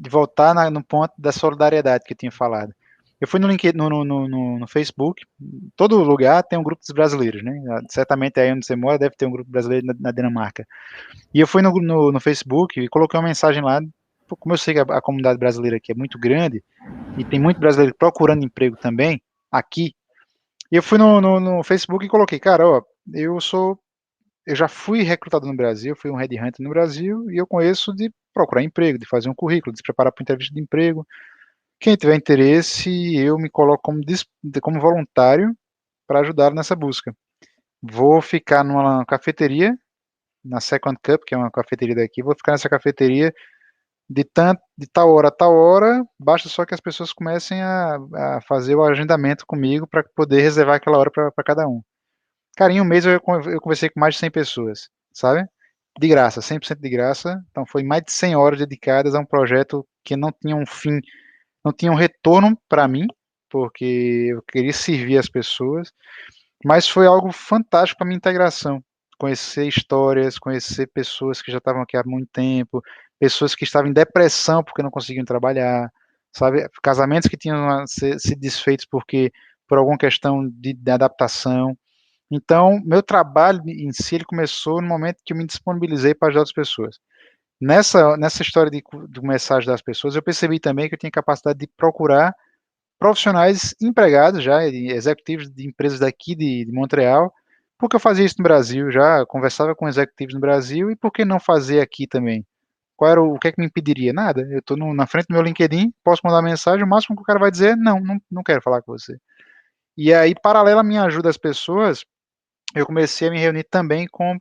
voltar no ponto da solidariedade que eu tinha falado. Eu fui no LinkedIn, no Facebook, todo lugar tem um grupo dos brasileiros, né? Certamente aí onde você mora deve ter um grupo brasileiro na Dinamarca. E eu fui no Facebook e coloquei uma mensagem lá, como eu sei que a comunidade brasileira aqui é muito grande, e tem muito brasileiro procurando emprego também, aqui, e eu fui no Facebook e coloquei, cara, ó, eu sou eu já fui recrutado no Brasil, fui um headhunter no Brasil e eu conheço de procurar emprego, de fazer um currículo, de se preparar para entrevista de emprego. Quem tiver interesse, eu me coloco como voluntário para ajudar nessa busca. Vou ficar numa cafeteria, na Second Cup, que é uma cafeteria daqui, vou ficar nessa cafeteria de tal hora a tal hora, basta só que as pessoas comecem a fazer o agendamento comigo para poder reservar aquela hora para cada um. Cara, em um mês eu conversei com mais de 100 pessoas, sabe? De graça, 100% de graça. Então foi mais de 100 horas dedicadas a um projeto que não tinha um fim, não tinha um retorno para mim, porque eu queria servir as pessoas, mas foi algo fantástico para minha integração. Conhecer histórias, conhecer pessoas que já estavam aqui há muito tempo, pessoas que estavam em depressão porque não conseguiam trabalhar, sabe? Casamentos que tinham se desfeitos por alguma questão de adaptação. Então, meu trabalho em si ele começou no momento que eu me disponibilizei para ajudar as pessoas. Nessa história de começar a ajudar as pessoas, eu percebi também que eu tinha capacidade de procurar profissionais empregados já, executivos de empresas daqui de Montreal, porque eu fazia isso no Brasil já, conversava com executivos no Brasil, e por que não fazer aqui também? o que é que me impediria? Nada. Eu estou na frente do meu LinkedIn, posso mandar mensagem, o máximo que o cara vai dizer é não quero falar com você. E aí, paralela à minha ajuda às pessoas, eu comecei a me reunir também com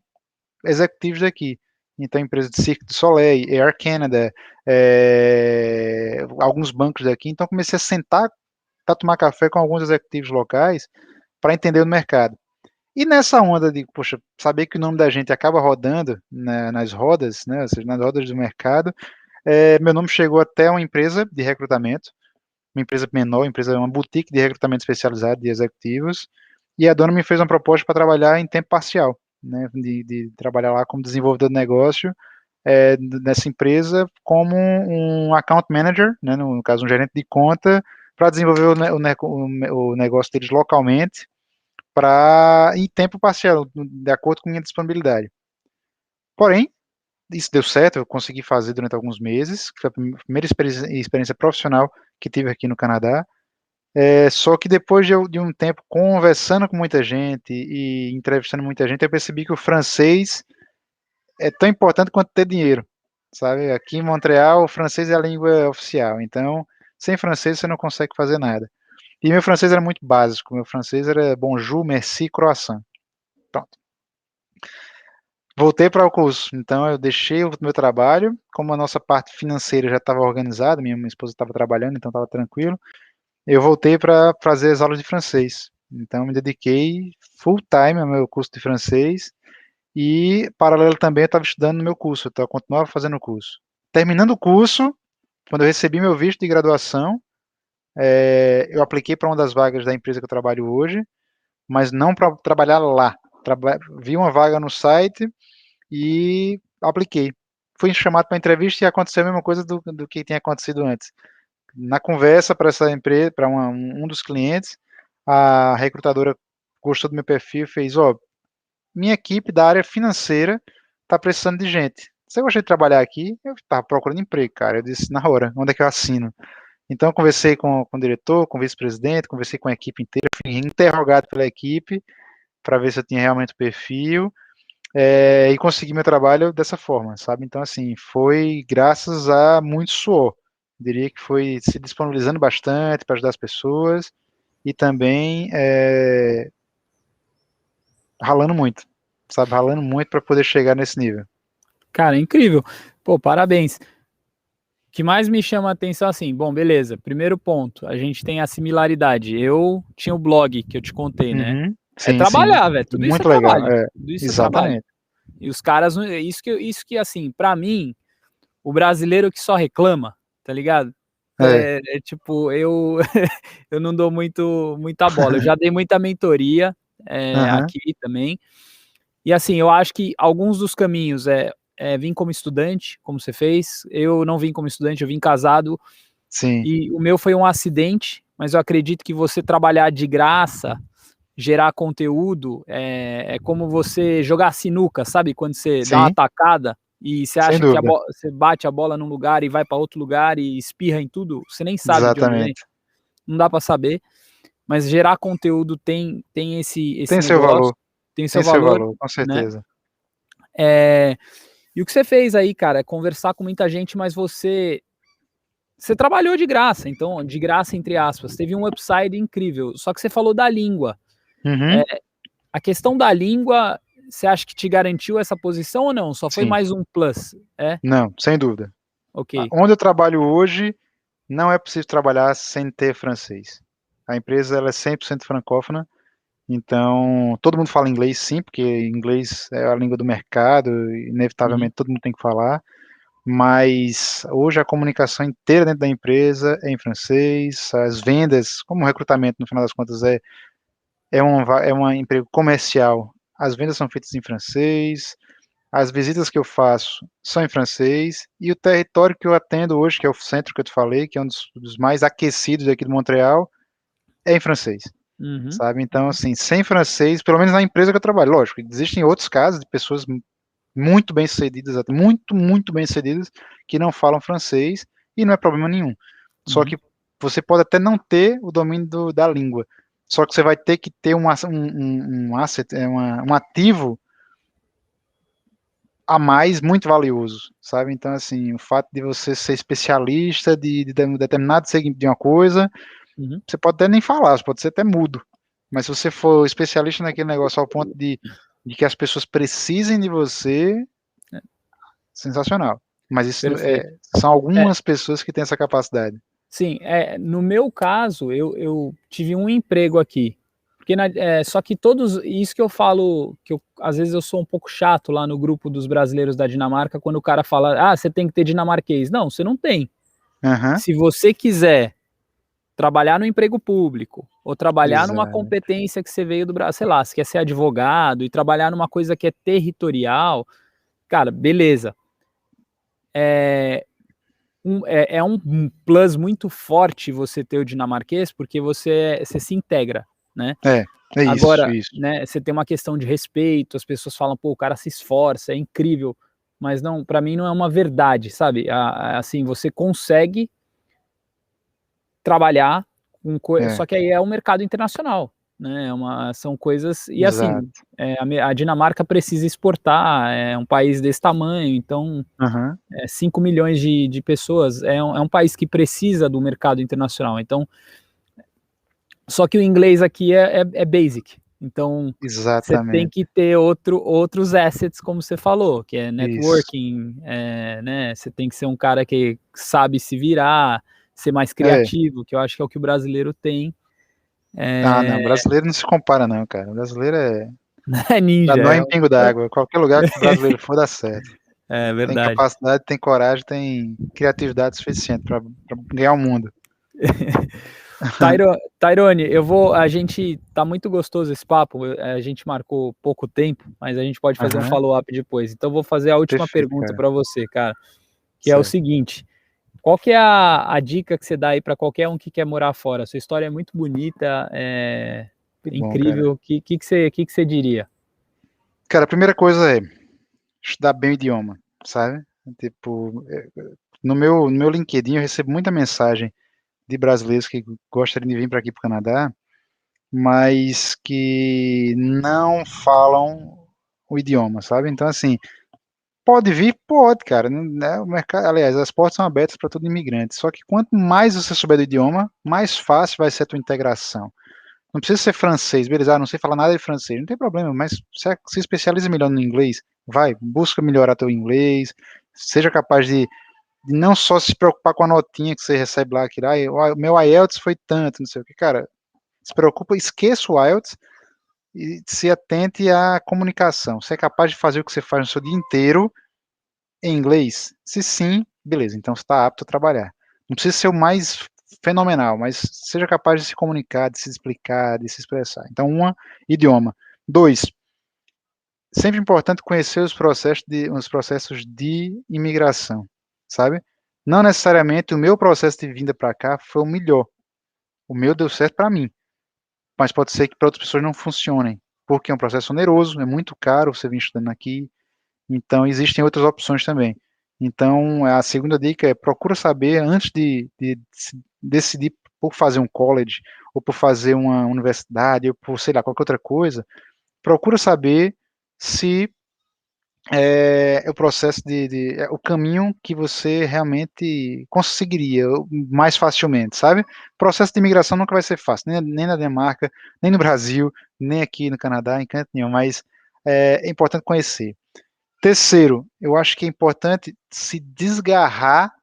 executivos daqui. Então, empresas de Cirque du Soleil, Air Canada, alguns bancos daqui. Então, comecei a sentar para tomar café com alguns executivos locais para entender o mercado. E nessa onda de, poxa, saber que o nome da gente acaba rodando, né, nas rodas, né, ou seja, nas rodas do mercado, meu nome chegou até uma empresa de recrutamento, uma empresa menor, uma boutique de recrutamento especializado de executivos, e a dona me fez uma proposta para trabalhar em tempo parcial, né, de trabalhar lá como desenvolvedor de negócio, nessa empresa como um account manager, né, no caso um gerente de conta, para desenvolver o negócio deles localmente, em tempo parcial, de acordo com minha disponibilidade. Porém, isso deu certo, eu consegui fazer durante alguns meses, foi a primeira experiência profissional que tive aqui no Canadá. Só que depois de um tempo conversando com muita gente e entrevistando muita gente, eu percebi que o francês é tão importante quanto ter dinheiro, sabe? Aqui em Montreal, o francês é a língua oficial, então sem francês você não consegue fazer nada. E meu francês era muito básico, meu francês era bonjour, merci, croissant. Pronto. Voltei para o curso, então eu deixei o meu trabalho, como a nossa parte financeira já estava organizada, minha esposa estava trabalhando, então estava tranquilo, eu voltei para fazer as aulas de francês. Então me dediquei full time ao meu curso de francês e, paralelo também, eu estava estudando no meu curso, então eu continuava fazendo o curso. Terminando o curso, quando eu recebi meu visto de graduação, eu apliquei para uma das vagas da empresa que eu trabalho hoje, mas não para trabalhar lá. Vi uma vaga no site e apliquei. Fui chamado para entrevista e aconteceu a mesma coisa do que tinha acontecido antes. Na conversa para essa empresa, para um dos clientes, a recrutadora gostou do meu perfil e fez: ó, minha equipe da área financeira está precisando de gente. Você gostaria de trabalhar aqui? Eu estava procurando emprego, cara. Eu disse: na hora, onde é que eu assino? Então, eu conversei com o diretor, com o vice-presidente, conversei com a equipe inteira, fui interrogado pela equipe para ver se eu tinha realmente o perfil. E consegui meu trabalho dessa forma, sabe? Então, assim, foi graças a muito suor. Diria que foi se disponibilizando bastante para ajudar as pessoas e também ralando muito, sabe? Ralando muito para poder chegar nesse nível. Cara, incrível. Pô, parabéns. O que mais me chama a atenção, assim, bom, beleza, primeiro ponto, a gente tem a similaridade. Eu tinha o blog que eu te contei, né? Uhum. É Sim, sim. trabalhar, velho. Tudo isso é Muito legal. trabalho. Tudo isso é trabalho. Exatamente. E os caras, isso que assim, pra mim, o brasileiro que só reclama, tá ligado? É. Tipo, eu não dou muita bola. Eu já dei muita mentoria Aham. aqui também. E assim, eu acho que alguns dos caminhos vir como estudante, como você fez. Eu não vim como estudante, eu vim casado. Sim. E o meu foi um acidente, mas eu acredito que você trabalhar de graça, gerar conteúdo, é como você jogar sinuca, sabe? Quando você dá uma Sim. atacada e você Sem acha que dúvida. você bate a bola num lugar e vai para outro lugar e espirra em tudo, você nem sabe de onde vem, Exatamente. não dá para saber. Mas gerar conteúdo tem esse Tem seu negócio, valor. tem seu Tem seu valor, valor, com né? certeza. E o que você fez aí, cara, é conversar com muita gente, mas você trabalhou de graça, então, de graça entre aspas, teve um upside incrível. Só que você falou da língua. Uhum. A questão da língua, você acha que te garantiu essa posição ou não? Só foi Sim. mais um plus? Não, sem dúvida. Ok. Onde eu trabalho hoje, não é possível trabalhar sem ter francês. A empresa ela é 100% francófona, então todo mundo fala inglês sim, porque inglês é a língua do mercado, Uhum. inevitavelmente todo mundo tem que falar, mas hoje a comunicação inteira dentro da empresa é em francês, as vendas, como o recrutamento no final das contas é um emprego comercial, as vendas são feitas em francês, as visitas que eu faço são em francês, e o território que eu atendo hoje, que é o centro que eu te falei, que é um dos mais aquecidos aqui de Montreal, é em francês, Uhum. sabe? Então, assim, sem francês, pelo menos na empresa que eu trabalho, lógico, existem outros casos de pessoas muito bem-sucedidas, muito, muito bem-sucedidas, que não falam francês, e não é problema nenhum. Só Uhum. que você pode até não ter o domínio da língua, só que você vai ter que ter um asset, um ativo a mais muito valioso, sabe? Então, assim, o fato de você ser especialista de um determinado segmento de uma coisa, Uhum. você pode até nem falar, você pode ser até mudo. Mas se você for especialista naquele negócio ao ponto de que as pessoas precisem de você, sensacional. Mas isso Perfeito. são É, algumas pessoas que têm essa capacidade. sim, no meu caso, eu tive um emprego aqui. Porque só que todos, isso que eu falo, às vezes eu sou um pouco chato lá no grupo dos brasileiros da Dinamarca, quando o cara fala, você tem que ter dinamarquês. Não, você não tem. Aham, Se você quiser trabalhar no emprego público, ou trabalhar numa exato. competência que você veio do Brasil, sei lá, você quer ser advogado e trabalhar numa coisa que é territorial, cara, beleza. É um plus muito forte você ter o dinamarquês, porque você se integra, né? É isso, Agora, isso. né, você tem uma questão de respeito, as pessoas falam, pô, o cara se esforça, é incrível, mas não, para mim não é uma verdade, sabe? Assim, você consegue trabalhar É, só que aí é um mercado internacional, né? São coisas e assim, exato. a Dinamarca precisa exportar, é um país desse tamanho, então Aham, 5 milhões de pessoas, é um país que precisa do mercado internacional. Então, só que o inglês aqui é basic. Então, você tem exatamente. que ter outros assets, como você falou, que é Isso. networking, né? Você tem que ser um cara que sabe se virar, ser mais É. criativo, que eu acho que é o que o brasileiro tem. Ah, não, É, brasileiro não se compara não, cara. Brasileiro é dá ninja, nó em pingo d'água. Qualquer lugar que o brasileiro for dá certo. é Tem verdade. capacidade, tem coragem, tem criatividade suficiente para ganhar o mundo. Tairone, a gente tá muito gostoso esse papo, a gente marcou pouco tempo, mas a gente pode fazer um Aham, follow-up depois. Então vou fazer a última perfeito, pergunta cara. para você, cara, que é o Certo. seguinte: qual que é a dica que você dá aí para qualquer um que quer morar fora? Sua história é muito bonita, é Que bom, cara. incrível. O que que você diria? Cara, a primeira coisa é estudar bem o idioma, sabe? Tipo, no meu LinkedIn eu recebo muita mensagem de brasileiros que gostariam de vir para aqui para o Canadá, mas que não falam o idioma, sabe? Então, assim, pode vir, pode, cara. Né? O mercado, aliás, as portas são abertas para todo imigrante. Só que quanto mais você souber do idioma, mais fácil vai ser a tua integração. Não precisa ser francês, beleza? Não sei falar nada de francês, não tem problema, mas se especializa melhor no inglês. Vai, busca melhorar teu inglês, seja capaz de não só se preocupar com a notinha que você recebe lá, que o meu IELTS foi tanto, não sei o que, cara. Se preocupa, esqueça o IELTS e se atente à comunicação. Você é capaz de fazer o que você faz no seu dia inteiro em inglês? Se sim, beleza, então você está apto a trabalhar. Não precisa ser o mais fenomenal, mas seja capaz de se comunicar, de se explicar, de se expressar. Então, idioma. Dois, sempre importante conhecer os processos de imigração, sabe? Não necessariamente o meu processo de vinda para cá foi o melhor. O meu deu certo para mim, mas pode ser que para outras pessoas não funcionem, porque é um processo oneroso, é muito caro você vir estudando aqui, então existem outras opções também. Então, a segunda dica é procura saber antes de se decidir por fazer um college, ou por fazer uma universidade, ou por, sei lá, qualquer outra coisa, procura saber se é o processo o caminho que você realmente conseguiria mais facilmente, sabe? O processo de imigração nunca vai ser fácil, nem na Dinamarca, nem no Brasil, nem aqui no Canadá, em canto nenhum, mas é importante conhecer. Terceiro, eu acho que é importante se desgarrar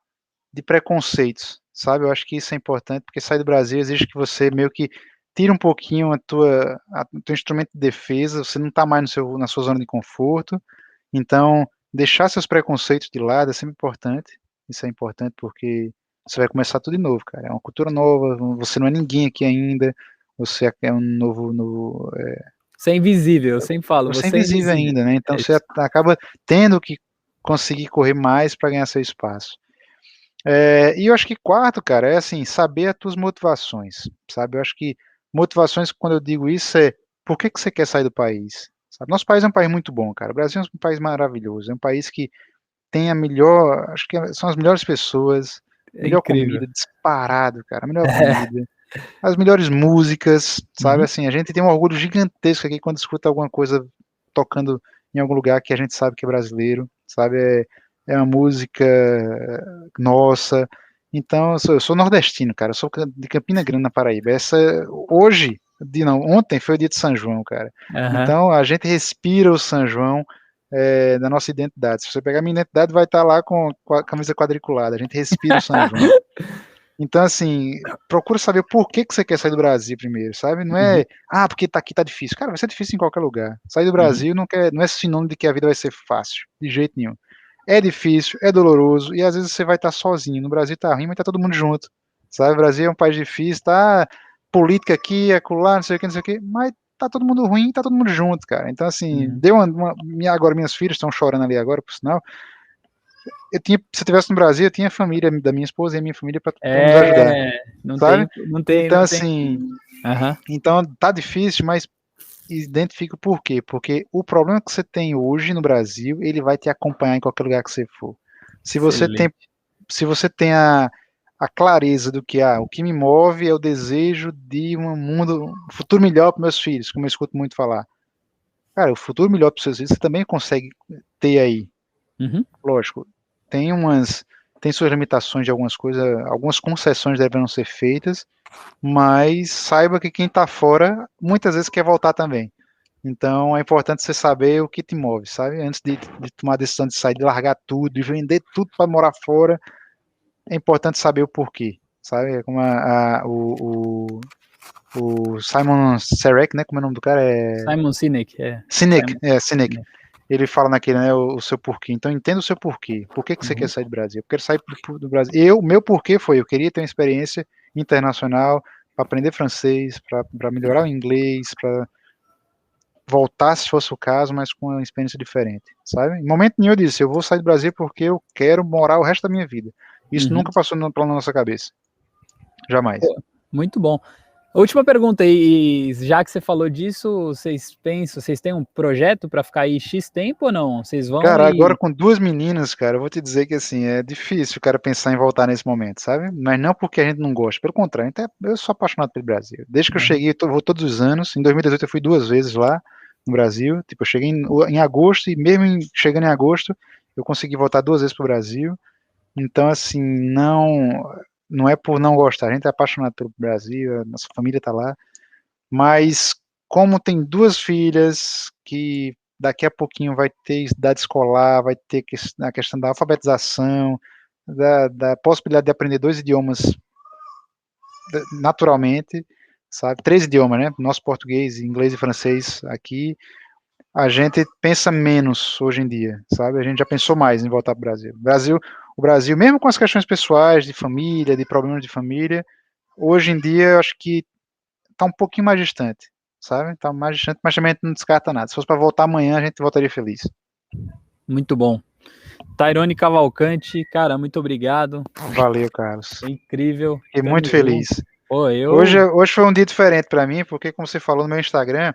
de preconceitos, sabe? Eu acho que isso é importante, porque sair do Brasil exige que você meio que tire um pouquinho o teu instrumento de defesa, você não está mais na sua zona de conforto, então deixar seus preconceitos de lado é sempre importante, isso é importante porque você vai começar tudo de novo, cara, é uma cultura nova, você não é ninguém aqui ainda, você é um novo Você é invisível, eu sempre falo, você é você é invisível invisível. ainda, né? Então É você isso. acaba tendo que conseguir correr mais para ganhar seu espaço. E eu acho que quarto, cara, é assim, saber as tuas motivações, sabe? Eu acho que motivações, quando eu digo isso, é por que que você quer sair do país? Sabe? Nosso país é um país muito bom, cara. O Brasil é um país maravilhoso, é um país que tem a melhor, acho que são as melhores pessoas, É melhor incrível. comida, disparado, cara, a melhor comida, as melhores músicas, sabe? Uhum. Assim, a gente tem um orgulho gigantesco aqui quando escuta alguma coisa tocando em algum lugar que a gente sabe que é brasileiro. sabe? É uma música nossa. Então, eu sou nordestino, cara. Eu sou de Campina Grande, na Paraíba. Ontem foi o dia de São João, cara. Aham. Então, a gente respira o São João na nossa identidade. Se você pegar a minha identidade, vai estar lá com a camisa quadriculada. A gente respira o São João. Então, assim, procura saber por que você quer sair do Brasil primeiro, sabe? Não Uhum. é, porque aqui tá difícil. Cara, vai ser difícil em qualquer lugar. Sair do Uhum. Brasil não é sinônimo de que a vida vai ser fácil, de jeito nenhum. É difícil, é doloroso, e às vezes você vai estar sozinho. No Brasil tá ruim, mas tá todo mundo junto. Sabe? O Brasil é um país difícil, tá? Política aqui, acolá, não sei o que, mas tá todo mundo ruim, tá todo mundo junto, cara. Então, assim, Uhum. agora minhas filhas estão chorando ali agora, por sinal. Se eu estivesse no Brasil, eu tinha a família da minha esposa e a minha família para nos ajudar, Não sabe? tem, não tem, Então, não tem. assim, Aham. então tá difícil, mas identifica por quê? Porque o problema que você tem hoje no Brasil, ele vai te acompanhar em qualquer lugar que você for. Se você tem, Excelente. se você tem a clareza do que o que me move é o desejo de um futuro melhor para meus filhos, como eu escuto muito falar. Cara, o futuro melhor para os seus filhos você também consegue ter aí. Uhum. Lógico, tem tem suas limitações de algumas coisas, algumas concessões devem ser feitas, mas saiba que quem está fora muitas vezes quer voltar também. Então é importante você saber o que te move, sabe? Antes de tomar a decisão de sair, de largar tudo, de vender tudo para morar fora, é importante saber o porquê, sabe? É como o Simon Sinek, né? Como é o nome do cara? Simon Sinek, é. Sinek, Simon Sinek. Sinek. Ele fala naquele, né, o seu porquê. Então entenda o seu porquê. Por que você quer Uhum. sair do Brasil? Eu quero sair do Brasil. Meu porquê foi, eu queria ter uma experiência internacional para aprender francês, para melhorar o inglês, para voltar se fosse o caso, mas com uma experiência diferente, sabe? Em momento nenhum eu disse, eu vou sair do Brasil porque eu quero morar o resto da minha vida. Isso Uhum. nunca passou no plano na nossa cabeça. Jamais. Pô, muito bom. Última pergunta, e já que você falou disso, vocês têm um projeto para ficar aí X tempo ou não? Vocês vão Cara, agora e. com duas meninas, cara, eu vou te dizer que assim, é difícil o cara pensar em voltar nesse momento, sabe? Mas não porque a gente não gosta, pelo contrário, eu sou apaixonado pelo Brasil. Desde que eu Uhum. cheguei, eu vou todos os anos. Em 2018 eu fui duas vezes lá no Brasil. Tipo, eu cheguei em agosto e mesmo chegando em agosto, eu consegui voltar duas vezes pro Brasil. Então, assim, não é por não gostar, a gente é apaixonado pelo Brasil, a nossa família tá lá, mas como tem duas filhas que daqui a pouquinho vai ter idade escolar, vai ter a questão da alfabetização, da possibilidade de aprender dois idiomas naturalmente, sabe? Três idiomas, né? Nosso português, inglês e francês aqui. A gente pensa menos hoje em dia, sabe? A gente já pensou mais em voltar para o Brasil, mesmo com as questões pessoais, de família, de problemas de família, hoje em dia eu acho que está um pouquinho mais distante, sabe? Está mais distante, mas também a gente não descarta nada. Se fosse para voltar amanhã, a gente voltaria feliz. Muito bom. Tairone Cavalcante, cara, muito obrigado. Valeu, Carlos. Foi incrível. Fiquei Tamo muito junto. feliz. Pô, Hoje foi um dia diferente para mim, porque como você falou no meu Instagram,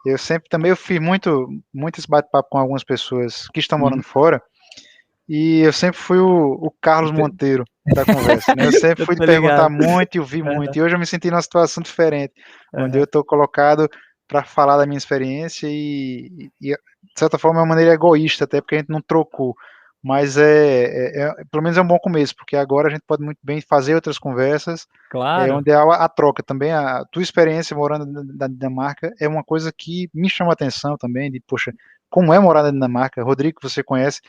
eu fiz muito esse bate-papo com algumas pessoas que estão morando Uhum. fora. E eu sempre fui o Carlos Monteiro da conversa, né? Eu sempre Eu fui de tô perguntar ligado. muito e ouvir muito. E hoje eu me senti numa situação diferente, onde eu Uhum. estou colocado para falar da minha experiência de certa forma, é uma maneira egoísta, até porque a gente não trocou. Mas pelo menos é um bom começo, porque agora a gente pode muito bem fazer outras conversas, Claro. onde há a troca também. A tua experiência morando na Dinamarca é uma coisa que me chama a atenção também, de, poxa, como é morar na Dinamarca? Rodrigo, que você conhece,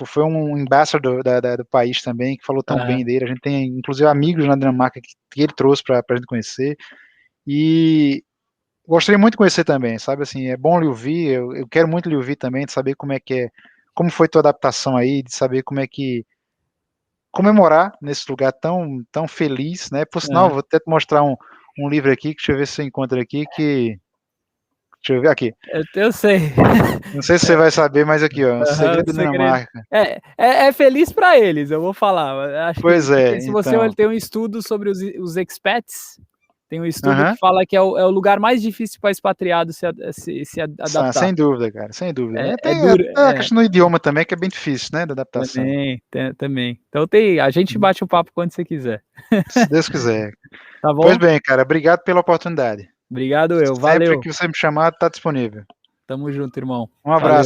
foi um ambassador do país também, que falou tão Uhum. bem dele. A gente tem, inclusive, amigos na Dinamarca que ele trouxe para a gente conhecer. E gostaria muito de conhecer também, sabe? Assim, é bom lhe ouvir, eu quero muito lhe ouvir também, de saber como é que é, como foi tua adaptação aí, de saber como é que comemorar nesse lugar tão feliz, né? Por sinal, Uhum. vou até te mostrar um livro aqui, deixa eu ver se eu encontro aqui, deixa eu ver aqui. Eu sei. Não sei se você vai saber, mas aqui, ó, O Aham, Segredo o da segredo. Dinamarca. É feliz para eles, eu vou falar. Acho que Pois é, porque se você então. tem um estudo sobre os expats, tem um estudo que Aham. fala que é o lugar mais difícil para expatriado se adaptar. Sem dúvida, cara, sem dúvida. É Tem duro, até a questão do idioma também, que é bem difícil, né, da adaptação. também. Então a gente bate um papo quando você quiser. Se Deus quiser. Tá Pois bom? bem, cara, obrigado pela oportunidade. Obrigado eu. Sempre Valeu. que você me chamar, está disponível. Tamo junto, irmão. Um abraço. Valeu.